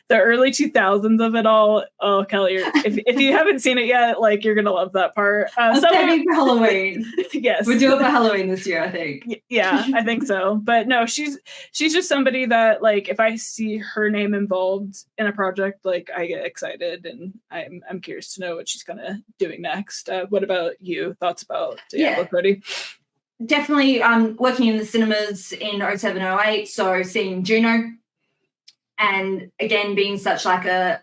the early 2000s of it all. Oh, Kelly, if you haven't seen it yet, like you're gonna love that part. Saving for Halloween. Yes, we'll do it for Halloween this year, I think. Yeah, I think so. But no, she's just somebody that like if I see her name involved in a project, like I get excited, and I'm curious to know what she's gonna doing next. What about you? Thoughts about Cody? Definitely working in the cinemas in 0708, so seeing Juno. And again, being such like a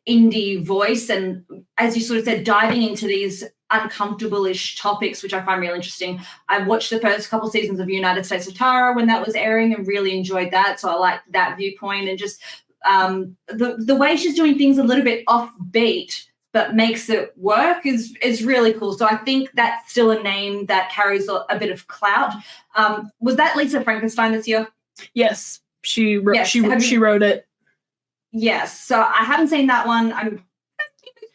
indie voice, and as you sort of said, diving into these uncomfortable-ish topics, which I find really interesting. I watched the first couple seasons of United States of Tara when that was airing and really enjoyed that. So I liked that viewpoint, and just the way she's doing things a little bit offbeat but makes it work is really cool. So I think that's still a name that carries a bit of clout. Was that Lisa Frankenstein this year? Yes. She wrote it. Yes. So I haven't seen that one. I'm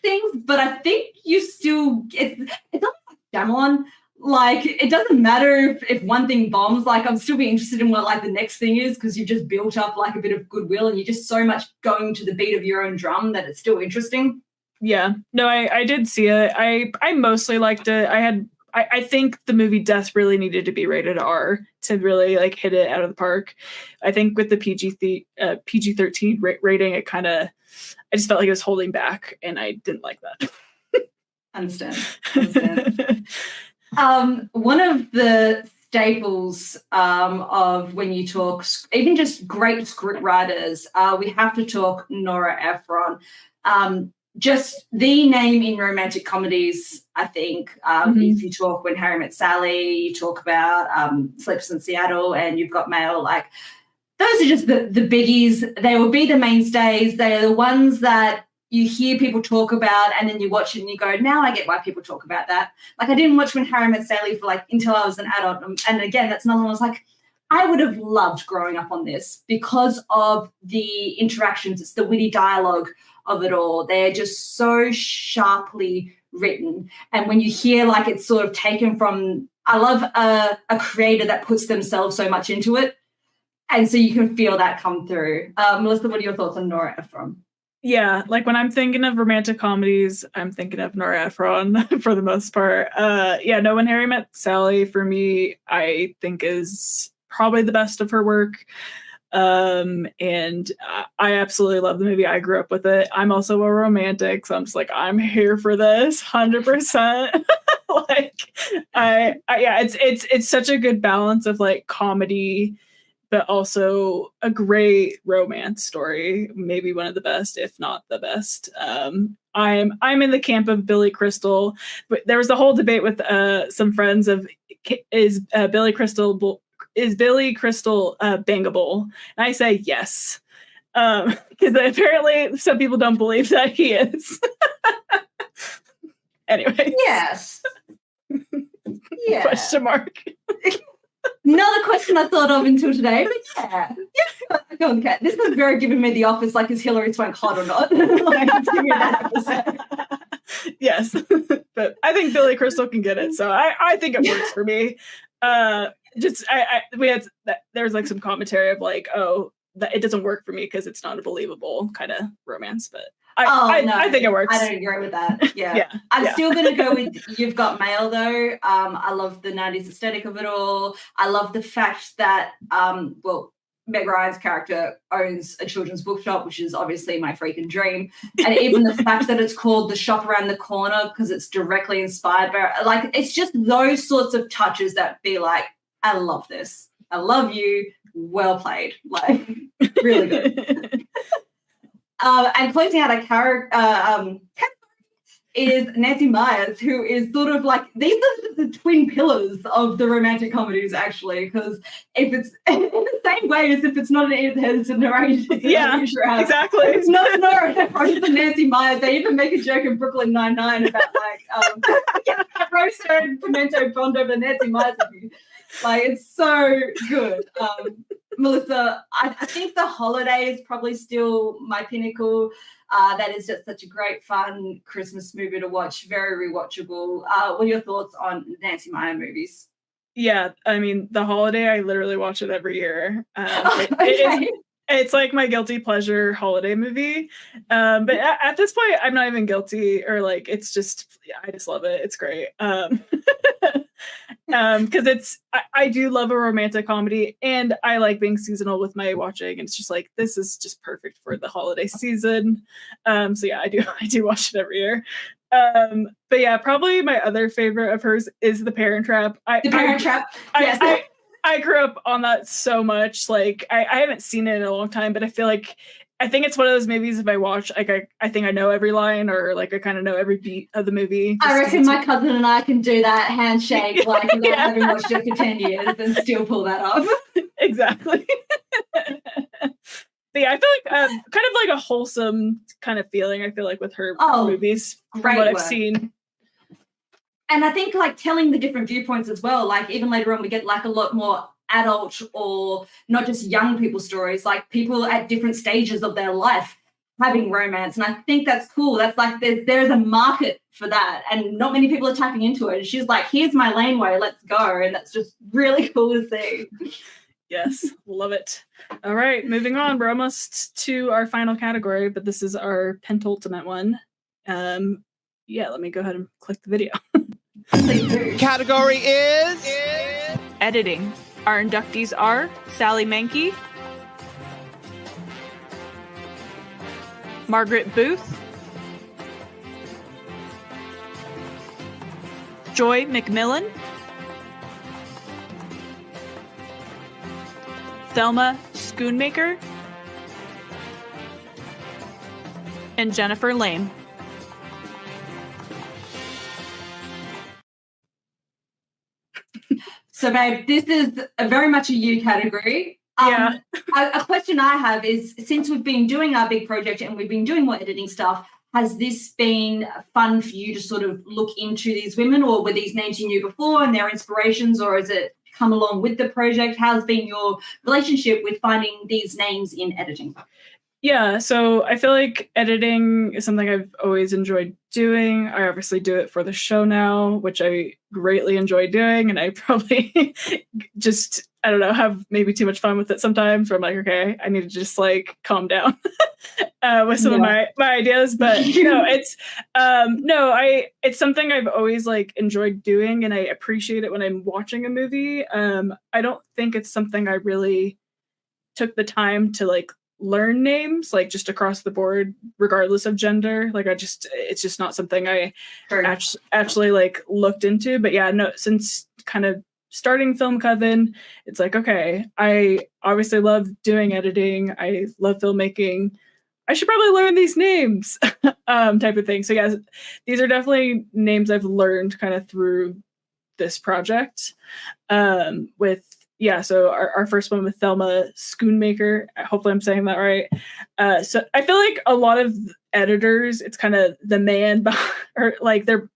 things, but I think you still it's almost like Shyamalan. Like, it doesn't matter if one thing bombs. Like, I'm still be interested in what like the next thing is, because you've just built up like a bit of goodwill and you're just so much going to the beat of your own drum that it's still interesting. Yeah, no, I did see it. I mostly liked it. I think the movie Death really needed to be rated R to really like hit it out of the park. I think with the PG-13 rating, it kind of, I just felt like it was holding back, and I didn't like that. Understand. One of the staples of when you talk, even just great script writers, we have to talk Nora Ephron. Just the name in romantic comedies, I think. If you talk When Harry Met Sally, you talk about Sleepless in Seattle, and You've Got Mail, like those are just the biggies. They will be the mainstays. They are the ones that you hear people talk about, and then you watch it and you go, now I get why people talk about that. Like, I didn't watch When Harry Met Sally for like until I was an adult. And again, that's another one I was like, I would have loved growing up on this because of the interactions. It's the witty dialogue of it all. They're just so sharply written. And when you hear like it's sort of taken from, I love a creator that puts themselves so much into it. And so you can feel that come through. Melissa, what are your thoughts on Nora Ephron? Yeah, like when I'm thinking of romantic comedies, I'm thinking of Nora Ephron for the most part. When Harry Met Sally for me, I think is probably the best of her work. And I absolutely love the movie. I grew up with it. I'm also a romantic, so I'm just like, I'm here for this 100%. It's such a good balance of like comedy, but also a great romance story. Maybe one of the best, if not the best. I'm in the camp of Billy Crystal, but there was a whole debate with some friends of is Billy Crystal bangable? And I say yes, because apparently some people don't believe that he is. Anyway, yes. Yeah. Question mark. Another question I thought of until today, but yeah. Go on, Kat. This is very giving me The Office, like, is Hillary Swank hot or not? Like, give me that episode. Yes, but I think Billy Crystal can get it, so I think it works for me. There's like some commentary of like, oh, that it doesn't work for me because it's not a believable kind of romance, but I think it works. I don't agree with that. Yeah. I'm still going to go with You've Got Mail, though. I love the 90s aesthetic of it all. I love the fact that, Meg Ryan's character owns a children's bookshop, which is obviously my freaking dream. And even the fact that it's called The Shop Around the Corner because it's directly inspired by, like, it's just those sorts of touches that be like, I love this. I love you. Well played. Like, really good. And closing out a character is Nancy Myers, who is sort of like, these are the twin pillars of the romantic comedies, actually, because if it's in the same way as if it's not an Edith Henderson narration. Yeah, exactly. It's not it's Nancy Myers. They even make a joke in Brooklyn Nine-Nine about like, roast her and pimento bond over Nancy Myers. Like, it's so good. Melissa, I think The Holiday is probably still my pinnacle. That is just such a great, fun Christmas movie to watch. Very rewatchable. What are your thoughts on Nancy Meyer movies? Yeah, I mean, The Holiday, I literally watch it every year. Okay. It's like my guilty pleasure holiday movie. But at this point, I'm not even guilty, or like, it's just, I just love it. It's great. Because I do love a romantic comedy, and I like being seasonal with my watching. And it's just like, this is just perfect for the holiday season. So yeah, I do watch it every year. But yeah, probably my other favorite of hers is The Parent Trap. The Parent Trap. Yes. I grew up on that so much. Like, I haven't seen it in a long time, but I think it's one of those movies, if I watch, like, I think I know every line, or like I kind of know every beat of the movie. I reckon my cousin and I can do that handshake, like, without having watched it for 10 years and still pull that off. Exactly. But yeah, I feel like kind of like a wholesome kind of feeling, I feel like, with her movies, from what I've seen. And I think, like, telling the different viewpoints as well, like, even later on we get like a lot more adult, or not just young people stories, like people at different stages of their life having romance. And I think that's cool. That's like there's a market for that, and not many people are tapping into it. And she's like, here's my laneway, let's go. And that's just really cool to see. Yes, love it. All right, moving on. We're almost to our final category, but this is our penultimate one. Yeah, let me go ahead and click the video. Category is Editing. Our inductees are Sally Mankey, Margaret Booth, Joy McMillan, Thelma Schoonmaker, and Jennifer Lame. So, babe, this is very much a you category. Yeah. A question I have is, since we've been doing our big project and we've been doing more editing stuff, has this been fun for you to sort of look into these women, or were these names you knew before and their inspirations, or has it come along with the project? How's been your relationship with finding these names in editing? Yeah, so I feel like editing is something I've always enjoyed doing. I obviously do it for the show now, which I greatly enjoy doing, and I probably just, I don't know, have maybe too much fun with it sometimes, where I'm like, okay, I need to just like calm down with some of my ideas. But it's something I've always like enjoyed doing, and I appreciate it when I'm watching a movie. I don't think it's something I really took the time to like learn names like just across the board regardless of gender. Like it's just not something I actually like looked into. But yeah, no, since kind of starting Film Coven, it's like, okay, I obviously love doing editing, I love filmmaking, I should probably learn these names type of thing. So yeah, these are definitely names I've learned kind of through this project. So our first one with Thelma Schoonmaker, hopefully I'm saying that right. So I feel like a lot of editors, it's kind of the man or like they're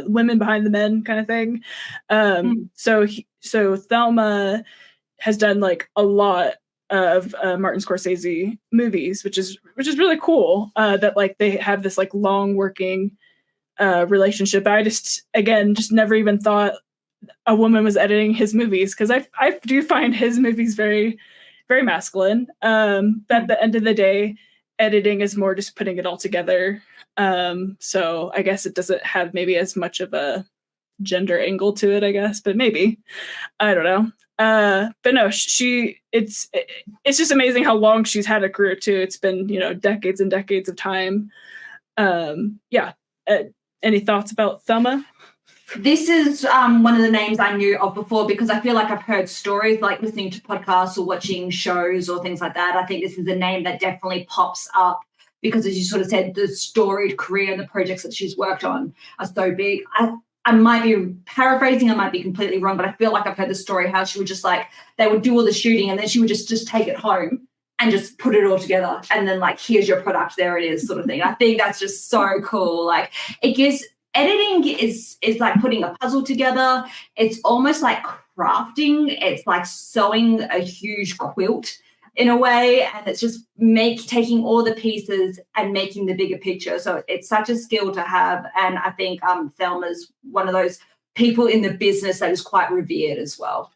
women behind the men kind of thing. So Thelma has done like a lot of Martin Scorsese movies, which is really cool. That like they have this like long working relationship. I just never even thought a woman was editing his movies, because I do find his movies very, very masculine. At the end of the day, editing is more just putting it all together. So I guess it doesn't have maybe as much of a gender angle to it, I guess, but maybe, I don't know. But no, it's just amazing how long she's had a career too. It's been, decades and decades of time. Any thoughts about Thelma? This is one of the names I knew of before, because I feel like I've heard stories, like listening to podcasts or watching shows or things like that. I think this is a name that definitely pops up because, as you sort of said, the storied career and the projects that she's worked on are so big. I might be paraphrasing, I might be completely wrong, but I feel like I've heard the story how she would just like, they would do all the shooting and then she would just take it home and just put it all together. And then like, here's your product, there it is, sort of thing. I think that's just so cool. Like, it gives... Editing is like putting a puzzle together. It's almost like crafting. It's like sewing a huge quilt in a way, and it's just taking all the pieces and making the bigger picture. So it's such a skill to have, and I think Thelma's one of those people in the business that is quite revered as well.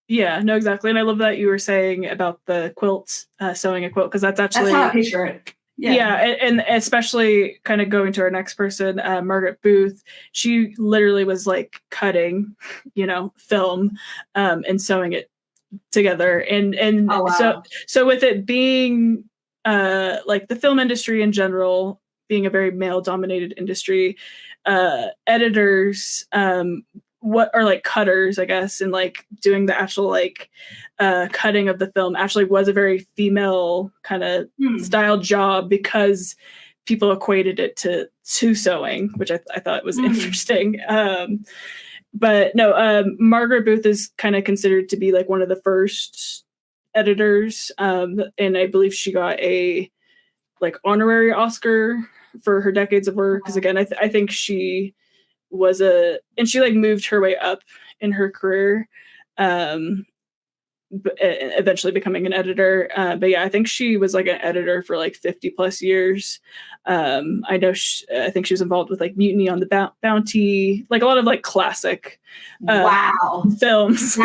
Yeah, no, exactly. And I love that you were saying about the quilt, sewing a quilt, because that's actually... That's how I picture it. Yeah, and especially kind of going to our next person, Margaret Booth, she literally was like cutting, film and sewing it together. And oh, wow. so with it being like the film industry in general being a very male-dominated industry, editors what are like cutters, I guess, and like doing the actual like cutting of the film actually was a very female kind of style job, because people equated it to sewing, which I thought was interesting. But no, Margaret Booth is kind of considered to be like one of the first editors, and I believe she got a like honorary Oscar for her decades of work, because again, I think she was and she like moved her way up in her career. eventually becoming an editor. But yeah, I think she was like an editor for like 50 plus years. I know I think she was involved with like Mutiny on the Bounty, like a lot of like classic wow films.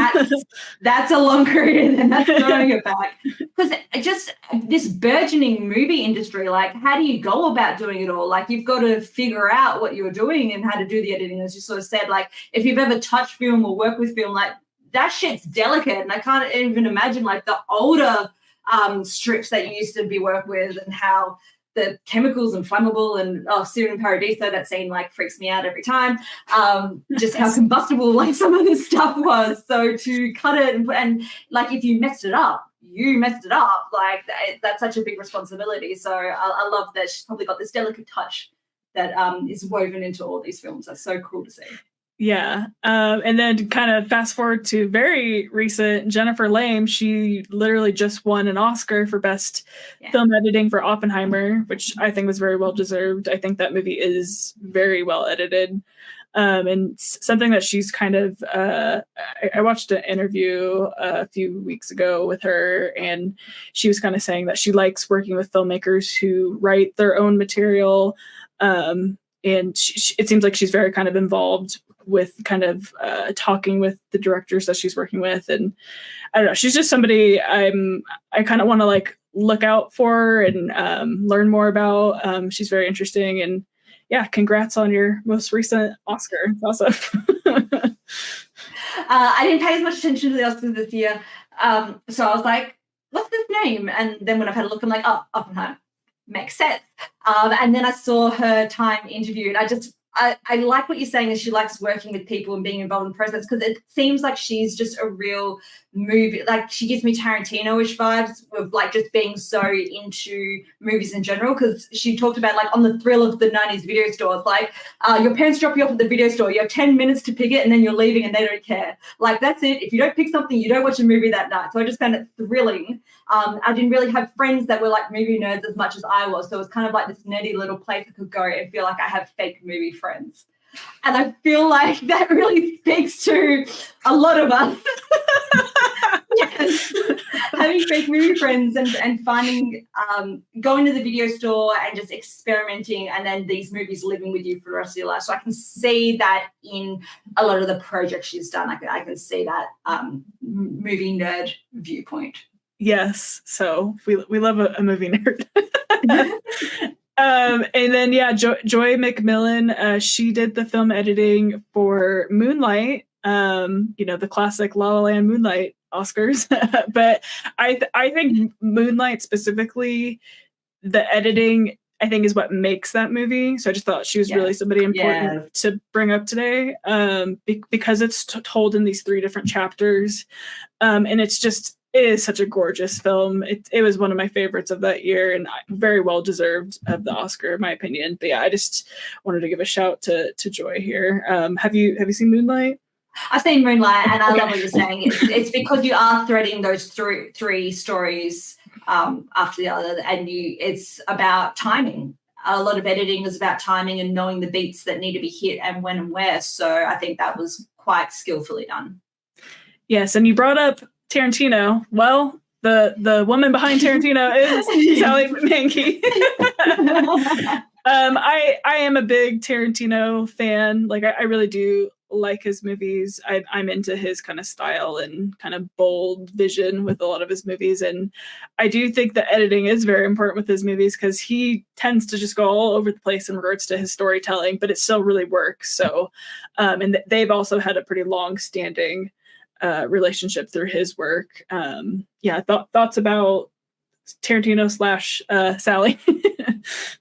That's a long career, and that's throwing it back. Because just this burgeoning movie industry, like how do you go about doing it all? Like you've got to figure out what you're doing and how to do the editing, as you sort of said. Like if you've ever touched film or worked with film, like that shit's delicate, and I can't even imagine like the older strips that you used to be worked with and how the chemicals and flammable and Syrian Paradiso, that scene like freaks me out every time. Just how combustible like some of this stuff was. So to cut it and like if you messed it up, you messed it up. Like that's such a big responsibility. So I love that she's probably got this delicate touch that is woven into all these films. That's so cool to see. Yeah. And then kind of fast forward to very recent, Jennifer Lame, she literally just won an Oscar for best film editing for Oppenheimer, which I think was very well deserved. I think that movie is very well edited. And something that she's kind of, I watched an interview a few weeks ago with her, and she was kind of saying that she likes working with filmmakers who write their own material. And it seems like she's very kind of involved with kind of talking with the directors that she's working with. And I don't know, she's just somebody I kind of want to like look out for and learn more about. She's very interesting, and yeah, congrats on your most recent Oscar. It's awesome. I didn't pay as much attention to the Oscars this year. So I was like, what's this name? And then when I've had a look, I'm like, oh, Oppenheimer. Makes sense. And then I saw her Time interview, and I like what you're saying, is she likes working with people and being involved in the process, because it seems like she's just a real movie. Like she gives me Tarantino-ish vibes of like just being so into movies in general, because she talked about like on the thrill of the 90s video stores, like your parents drop you off at the video store, you have 10 minutes to pick it and then you're leaving and they don't care. Like that's it. If you don't pick something, you don't watch a movie that night. So I just found it thrilling. I didn't really have friends that were like movie nerds as much as I was. So it was kind of like this nerdy little place I could go and feel like I have fake movie friends. And I feel like that really speaks to a lot of us. Yes. Having fake movie friends and finding, going to the video store and just experimenting, and then these movies living with you for the rest of your life. So I can see that in a lot of the projects she's done. I can see that movie nerd viewpoint. Yes. So we love a movie nerd. And then, Joy McMillan, she did the film editing for Moonlight, the classic La La Land Moonlight Oscars. But I think Moonlight specifically, the editing, I think, is what makes that movie. So I just thought she was really somebody important to bring up today, because it's told in these 3 different chapters. And it is such a gorgeous film. It was one of my favorites of that year, and very well deserved of the Oscar, in my opinion. But yeah, I just wanted to give a shout to Joy here. Have you seen Moonlight? I've seen Moonlight, and I love what you're saying. It's because you are threading those three stories after the other, and it's about timing. A lot of editing is about timing and knowing the beats that need to be hit and when and where. So I think that was quite skillfully done. Yes, and you brought up Tarantino. Well, the woman behind Tarantino is Sally Menke. I am a big Tarantino fan. Like I really do like his movies. I'm into his kind of style and kind of bold vision with a lot of his movies, and I do think the editing is very important with his movies, because he tends to just go all over the place in regards to his storytelling, but it still really works. So and they've also had a pretty long-standing relationship through his work. Thoughts about Tarantino / Sally?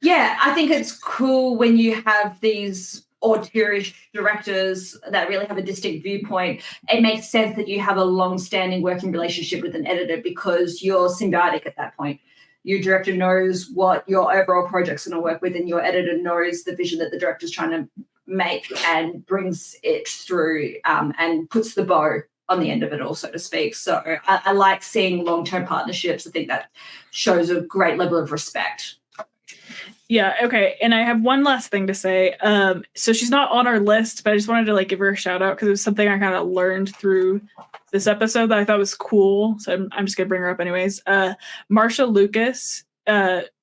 Yeah, I think it's cool when you have these auteurish directors that really have a distinct viewpoint. It makes sense that you have a long-standing working relationship with an editor, because you're symbiotic at that point. Your director knows what your overall project's going to work with, and your editor knows the vision that the director's trying to make and brings it through and puts the bow on the end of it all, so to speak. So I like seeing long-term partnerships. I think that shows a great level of respect. Yeah, okay. And I have one last thing to say. So she's not on our list, but I just wanted to like give her a shout out because it was something I kind of learned through this episode that I thought was cool. So I'm just gonna bring her up anyways. Marsha Lucas,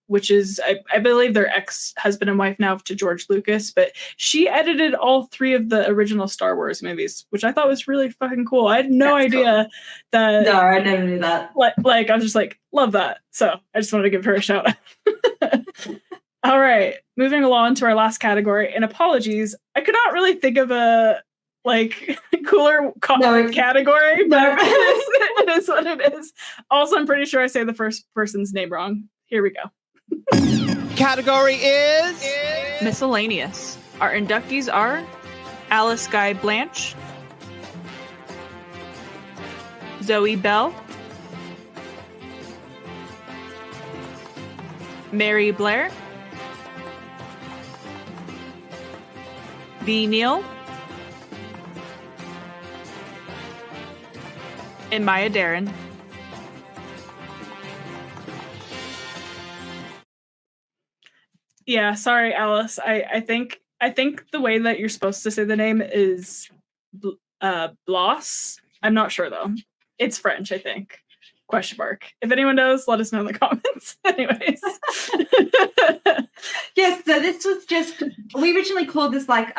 which is I believe they're ex-husband and wife now to George Lucas, but she edited all 3 of the original Star Wars movies, which I thought was really fucking cool. I had no idea that. No, I never knew that. Like I was just like, love that. So I just wanted to give her a shout out. All right, moving along to our last category, and apologies, I could not really think of a like cooler category, but it is what it is. Also, I'm pretty sure I say the first person's name wrong. Here we go. Category is Miscellaneous. Our inductees are Alice Guy Blanche, Zoe Bell, Mary Blair, V. Neal, and Maya Deren. Yeah, sorry, Alice. I think the way that you're supposed to say the name is Bloss. I'm not sure though. It's French, I think. Question mark. If anyone knows, let us know in the comments. Anyways. Yes, so this was just, we originally called this like,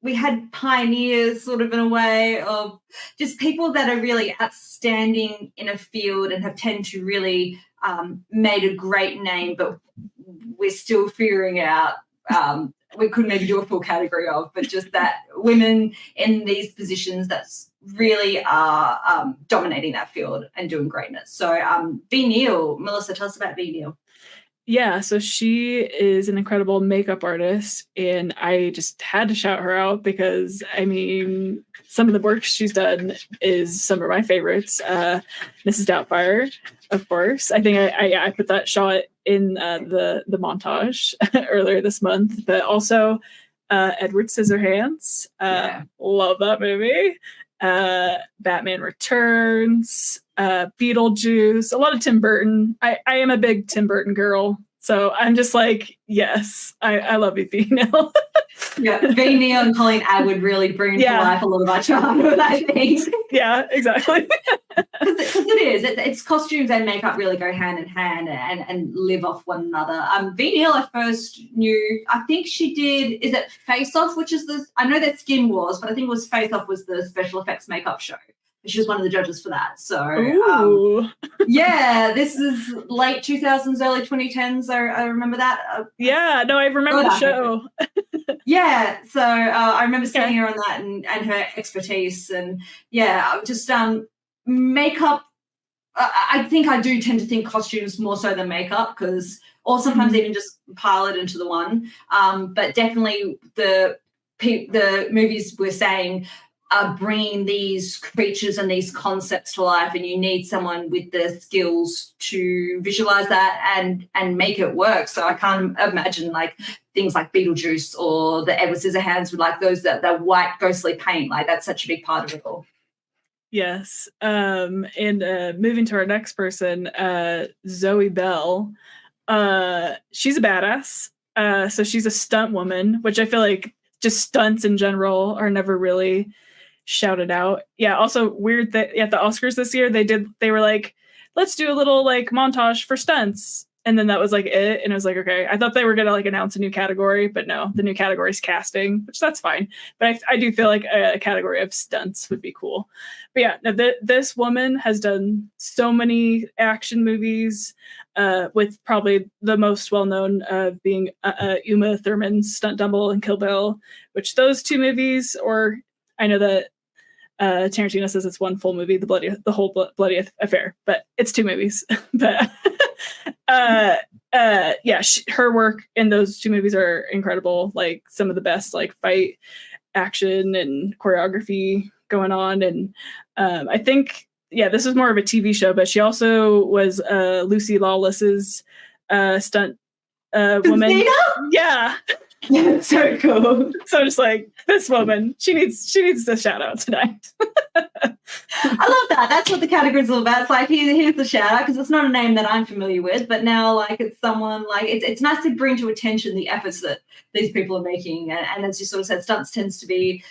we had pioneers sort of in a way of just people that are really outstanding in a field and have tended to really made a great name, but we're still figuring out, we could maybe do a full category of, but just that women in these positions that's really are dominating that field and doing greatness. So V. Neal, Melissa, tell us about V. Neal. Yeah, so she is an incredible makeup artist, and I just had to shout her out because, I mean, some of the work she's done is some of my favorites. Mrs. Doubtfire, of course. I think I put that shot in the montage earlier this month, but also Edward Scissorhands. Love that movie. Batman Returns, Beetlejuice, a lot of Tim Burton. I am a big Tim Burton girl, so I'm just like, yes, I love you, V. Neal. Yeah, V. Neal and Colleen Atwood really bring to life a lot of our childhood, I think. Yeah, exactly. Because it is. It's costumes and makeup really go hand in hand and live off one another. V. Neal, I first knew, I think she did, is it Face Off, which is I know that Skin Wars, but I think it was Face Off was the special effects makeup show. She was one of the judges for that. So, yeah, this is late 2000s, early 2010s. I remember that. I remember the show. Yeah, so I remember seeing her on that and her expertise. And, yeah, just makeup. I think I do tend to think costumes more so than makeup or sometimes even just pile it into the one. But definitely the movies we're saying are bringing these creatures and these concepts to life, and you need someone with the skills to visualize that and make it work. So I can't imagine like things like Beetlejuice or the Edward Scissorhands with like those that white ghostly paint. Like that's such a big part of it all. Yes. And moving to our next person, Zoe Bell. She's a badass. So she's a stunt woman, which I feel like just stunts in general are never really shouted out. Yeah, also weird that at the Oscars this year they were like, let's do a little like montage for stunts, and then that was like it, and I was like, okay, I thought they were gonna like announce a new category, but no, the new category is casting, which that's fine, but I do feel like a category of stunts would be cool. But yeah, no, this woman has done so many action movies, with probably the most well-known being Uma Thurman's stunt double in Kill Bill, which those 2 movies, or I know that Tarantino says it's one full movie, the whole bloody affair, but it's 2 movies. But her work in those 2 movies are incredible. Like some of the best like fight action and choreography going on. And I think, this is more of a TV show, but she also was Lucy Lawless's stunt woman. Zeta? Yeah. So cool. So just like this woman, she needs a shout out tonight. I love that. That's what the category is all about. It's like here's the shout out, because it's not a name that I'm familiar with, but now like it's someone like it's nice to bring to attention the efforts that these people are making, and as you sort of said, stunts tends to be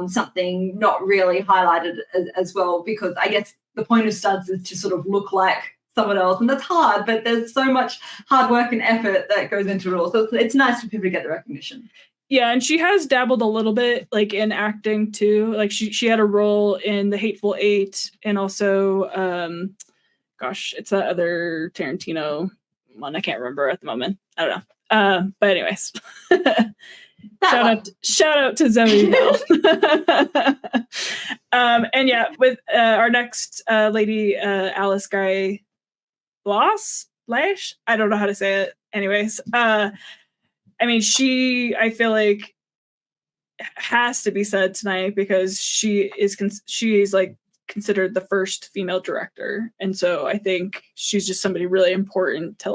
something not really highlighted as well, because I guess the point of stunts is to sort of look like someone else, and that's hard, but there's so much hard work and effort that goes into it all, so it's nice for people to get the recognition. Yeah, and she has dabbled a little bit like in acting too. Like she had a role in The Hateful Eight, and also it's that other Tarantino one I can't remember at the moment. I don't know. But anyways. Shout out to Zoe Bell. And yeah, with our next lady, Alice Guy Blash, I don't know how to say it. Anyways, I mean, I feel like has to be said tonight, because she is like considered the first female director, and so I think she's just somebody really important to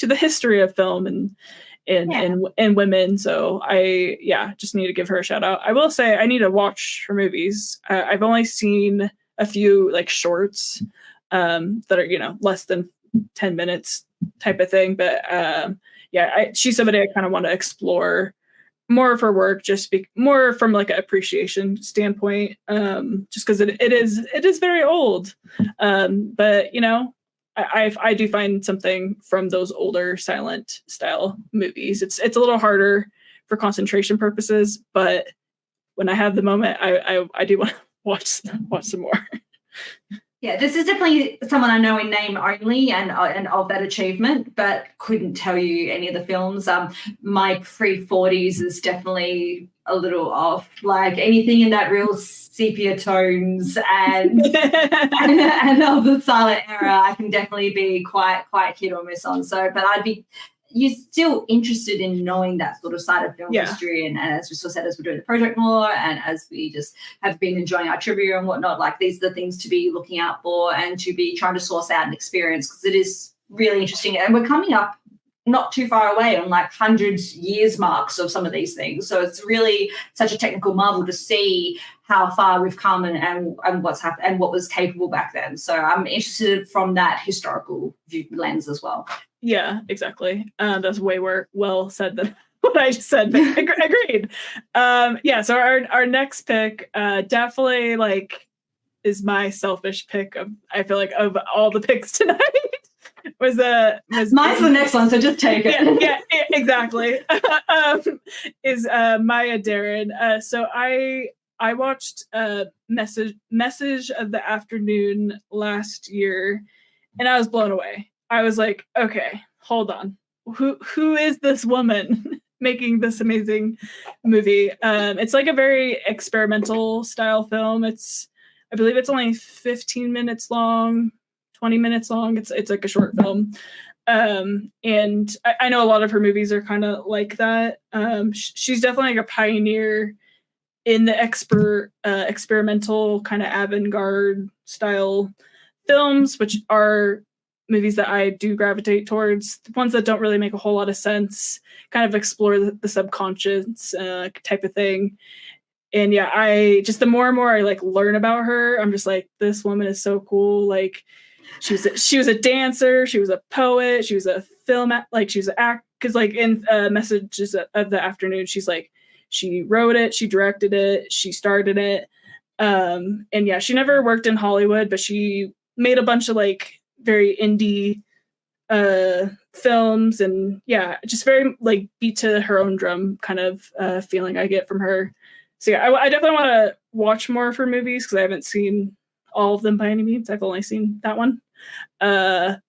the history of film and women. So I just need to give her a shout out. I will say I need to watch her movies. I've only seen a few like shorts that are less than 10 minutes type of thing, but she's somebody I kind of want to explore more of her work, just more from like an appreciation standpoint, just because it is very old, but I do find something from those older silent style movies. It's a little harder for concentration purposes, but when I have the moment, I do want to watch some more. Yeah, this is definitely someone I know in name only and of that achievement, but couldn't tell you any of the films. My pre-40s is definitely a little off. Like anything in that real sepia tones and of the silent era, I can definitely be quite hit or miss on. So, but you're still interested in knowing that sort of side of film history, and as we sort of said, as we're doing the project more, and as we just have been enjoying our trivia and whatnot, like these are the things to be looking out for and to be trying to source out and experience, because it is really interesting, and we're coming up not too far away on like 100 years marks of some of these things, so it's really such a technical marvel to see how far we've come and what's happened and what was capable back then. So I'm interested from that historical lens as well. Yeah, exactly. That's way well said than what I just said, but agreed. So our next pick definitely like is my selfish pick of, I feel like, of all the picks tonight. was mine's the next one, so just take it. Yeah, exactly. Is Maya Deren. So I watched Message of the Afternoon last year, and I was blown away. I was like, okay, hold on. Who is this woman making this amazing movie? It's like a very experimental style film. I believe it's only 15 minutes long, 20 minutes long. It's like a short film. And I know a lot of her movies are kind of like that. She's definitely like a pioneer in the experimental kind of avant-garde style films, which are movies that I do gravitate towards. The ones that don't really make a whole lot of sense, kind of explore the subconscious type of thing. And the more and more I like learn about her, I'm just like, this woman is so cool. Like she was a dancer, she was a poet, she was a film, like she was an act, because like in Messages of the Afternoon, she's like, she wrote it, she directed it, she started it. And she never worked in Hollywood, but she made a bunch of like very indie films, and just very like beat to her own drum kind of feeling I get from her. So I definitely want to watch more of her movies, because I haven't seen all of them by any means. I've only seen that one. But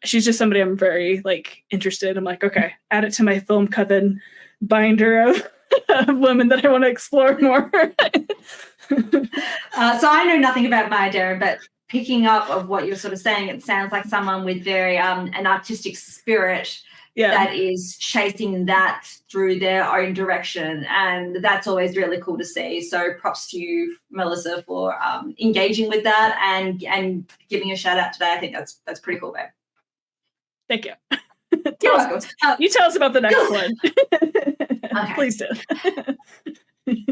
she's just somebody I'm very like interested. I'm like, okay, add it to my Film Coven binder of women that I want to explore more. So I know nothing about Maya Deren, but picking up of what you're sort of saying, it sounds like someone with very an artistic spirit that is chasing that through their own direction, and that's always really cool to see. So props to you, Melissa, for engaging with that and giving a shout out today. I think that's pretty cool, babe. Thank you. You're welcome. You tell us about the next one. Okay. Please do.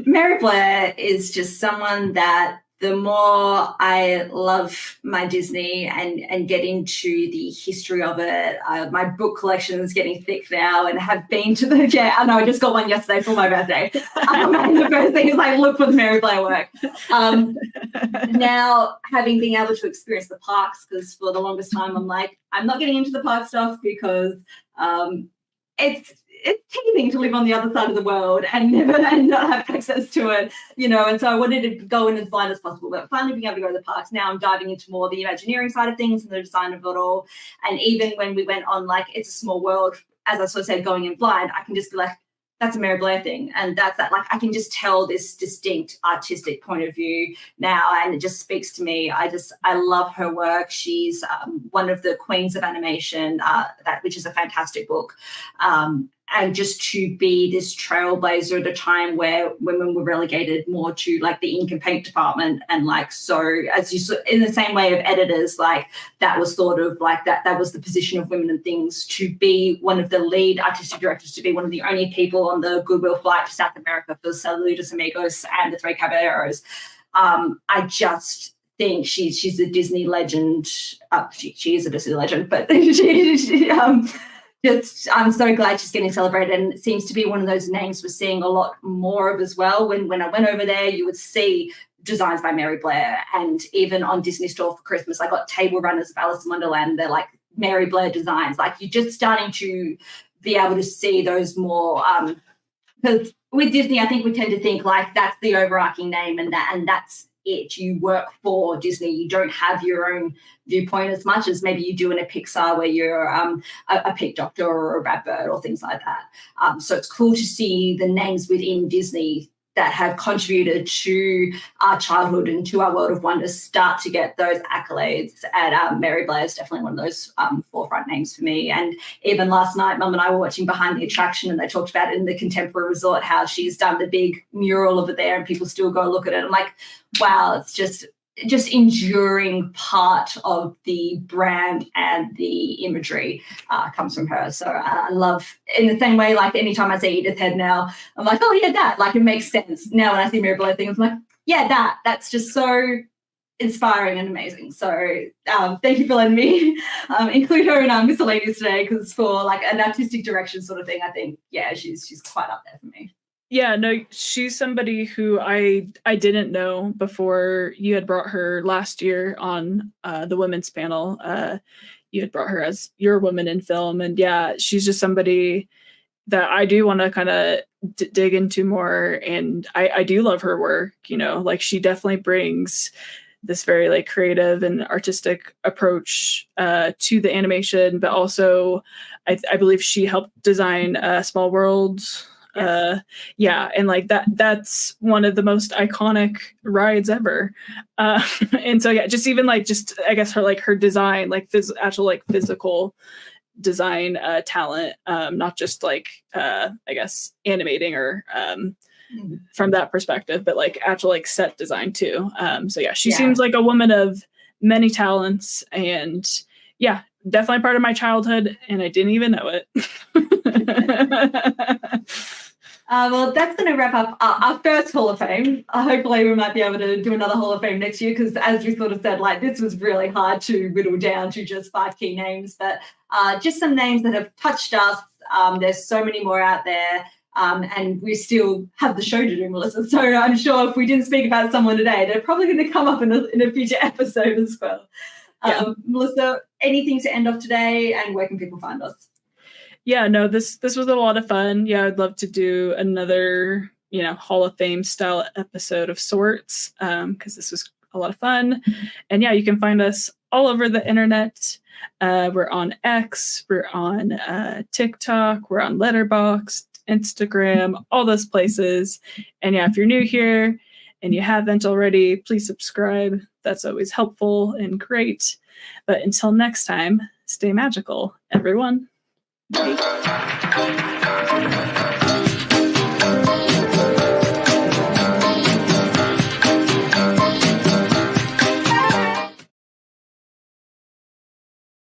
Mary Blair is just someone that the more I love my Disney and get into the history of it, my book collection is getting thick now and have been to I know I just got one yesterday for my birthday. And the first thing is like, look for the Mary Blair work. Now, having been able to experience the parks, because for the longest time I'm like, I'm not getting into the park stuff because it's teething to live on the other side of the world and not have access to it, and so I wanted to go in as blind as possible, but finally being able to go to the parks. Now I'm diving into more the Imagineering side of things and the design of it all. And even when we went on like It's a Small World, as I sort of said, going in blind, I can just be like, that's a Mary Blair thing. And that's that, like, I can just tell this distinct artistic point of view now, and it just speaks to me. I love her work. She's one of the queens of animation, which is a fantastic book. And just to be this trailblazer at a time where women were relegated more to like the ink and paint department, and like, so as you in the same way of editors, like that was sort of like that was the position of women and things, to be one of the lead artistic directors, to be one of the only people on the Goodwill flight to South America for Saludos Amigos and the Three Caballeros. I just think she's a Disney legend. She is a Disney legend, but I'm so glad she's getting celebrated, and it seems to be one of those names we're seeing a lot more of as well. When I went over there, you would see designs by Mary Blair, and even on Disney Store for Christmas, I got table runners of Alice in Wonderland. They're like Mary Blair designs. Like, you're just starting to be able to see those more. Because with Disney, I think we tend to think like that's the overarching name, and that's it. You work for Disney. You don't have your own viewpoint as much as maybe you do in a Pixar, where you're a pig doctor or a rat bird or things like that. So it's cool to see the names within Disney that have contributed to our childhood and to our world of wonder start to get those accolades. And Mary Blair is definitely one of those forefront names for me. And even last night, Mum and I were watching Behind the Attraction, and they talked about in the Contemporary Resort how she's done the big mural over there and people still go look at it. I'm like, wow, it's just enduring part of the brand, and the imagery comes from her. So I love, in the same way, like anytime I see Edith Head now, I'm like, oh yeah, that, like, it makes sense. Now when I see Mary Blair things, I'm like, yeah, that's just so inspiring and amazing. So thank you for letting me include her in our miscellaneous today, because for like an artistic direction sort of thing, I think, yeah, she's quite up there for me. Yeah, no, she's somebody who I didn't know before you had brought her last year on the women's panel. You had brought her as your woman in film. And yeah, she's just somebody that I do want to kind of dig into more. And I do love her work, like she definitely brings this very like creative and artistic approach to the animation, but also I believe she helped design Small World. Yes. And like that's one of the most iconic rides ever. And so yeah, just I guess her design, like actual like physical design talent, not just like I guess animating or from that perspective, but like actual like set design too. So yeah, she seems like a woman of many talents, and yeah, definitely part of my childhood, and I didn't even know it. Well, that's going to wrap up our first Hall of Fame. Hopefully we might be able to do another Hall of Fame next year, because as we sort of said, like, this was really hard to whittle down to just 5 key names, but just some names that have touched us. There's so many more out there, and we still have the show to do, Melissa. So I'm sure if we didn't speak about someone today, they're probably going to come up in a future episode as well. Melissa, anything to end off today, and where can people find us? Yeah, no, this was a lot of fun. Yeah, I'd love to do another, Hall of Fame style episode of sorts, because this was a lot of fun. And yeah, you can find us all over the internet. We're on X, we're on TikTok, we're on Letterboxd, Instagram, all those places. And yeah, if you're new here and you haven't already, please subscribe. That's always helpful and great. But until next time, stay magical, everyone. Bye.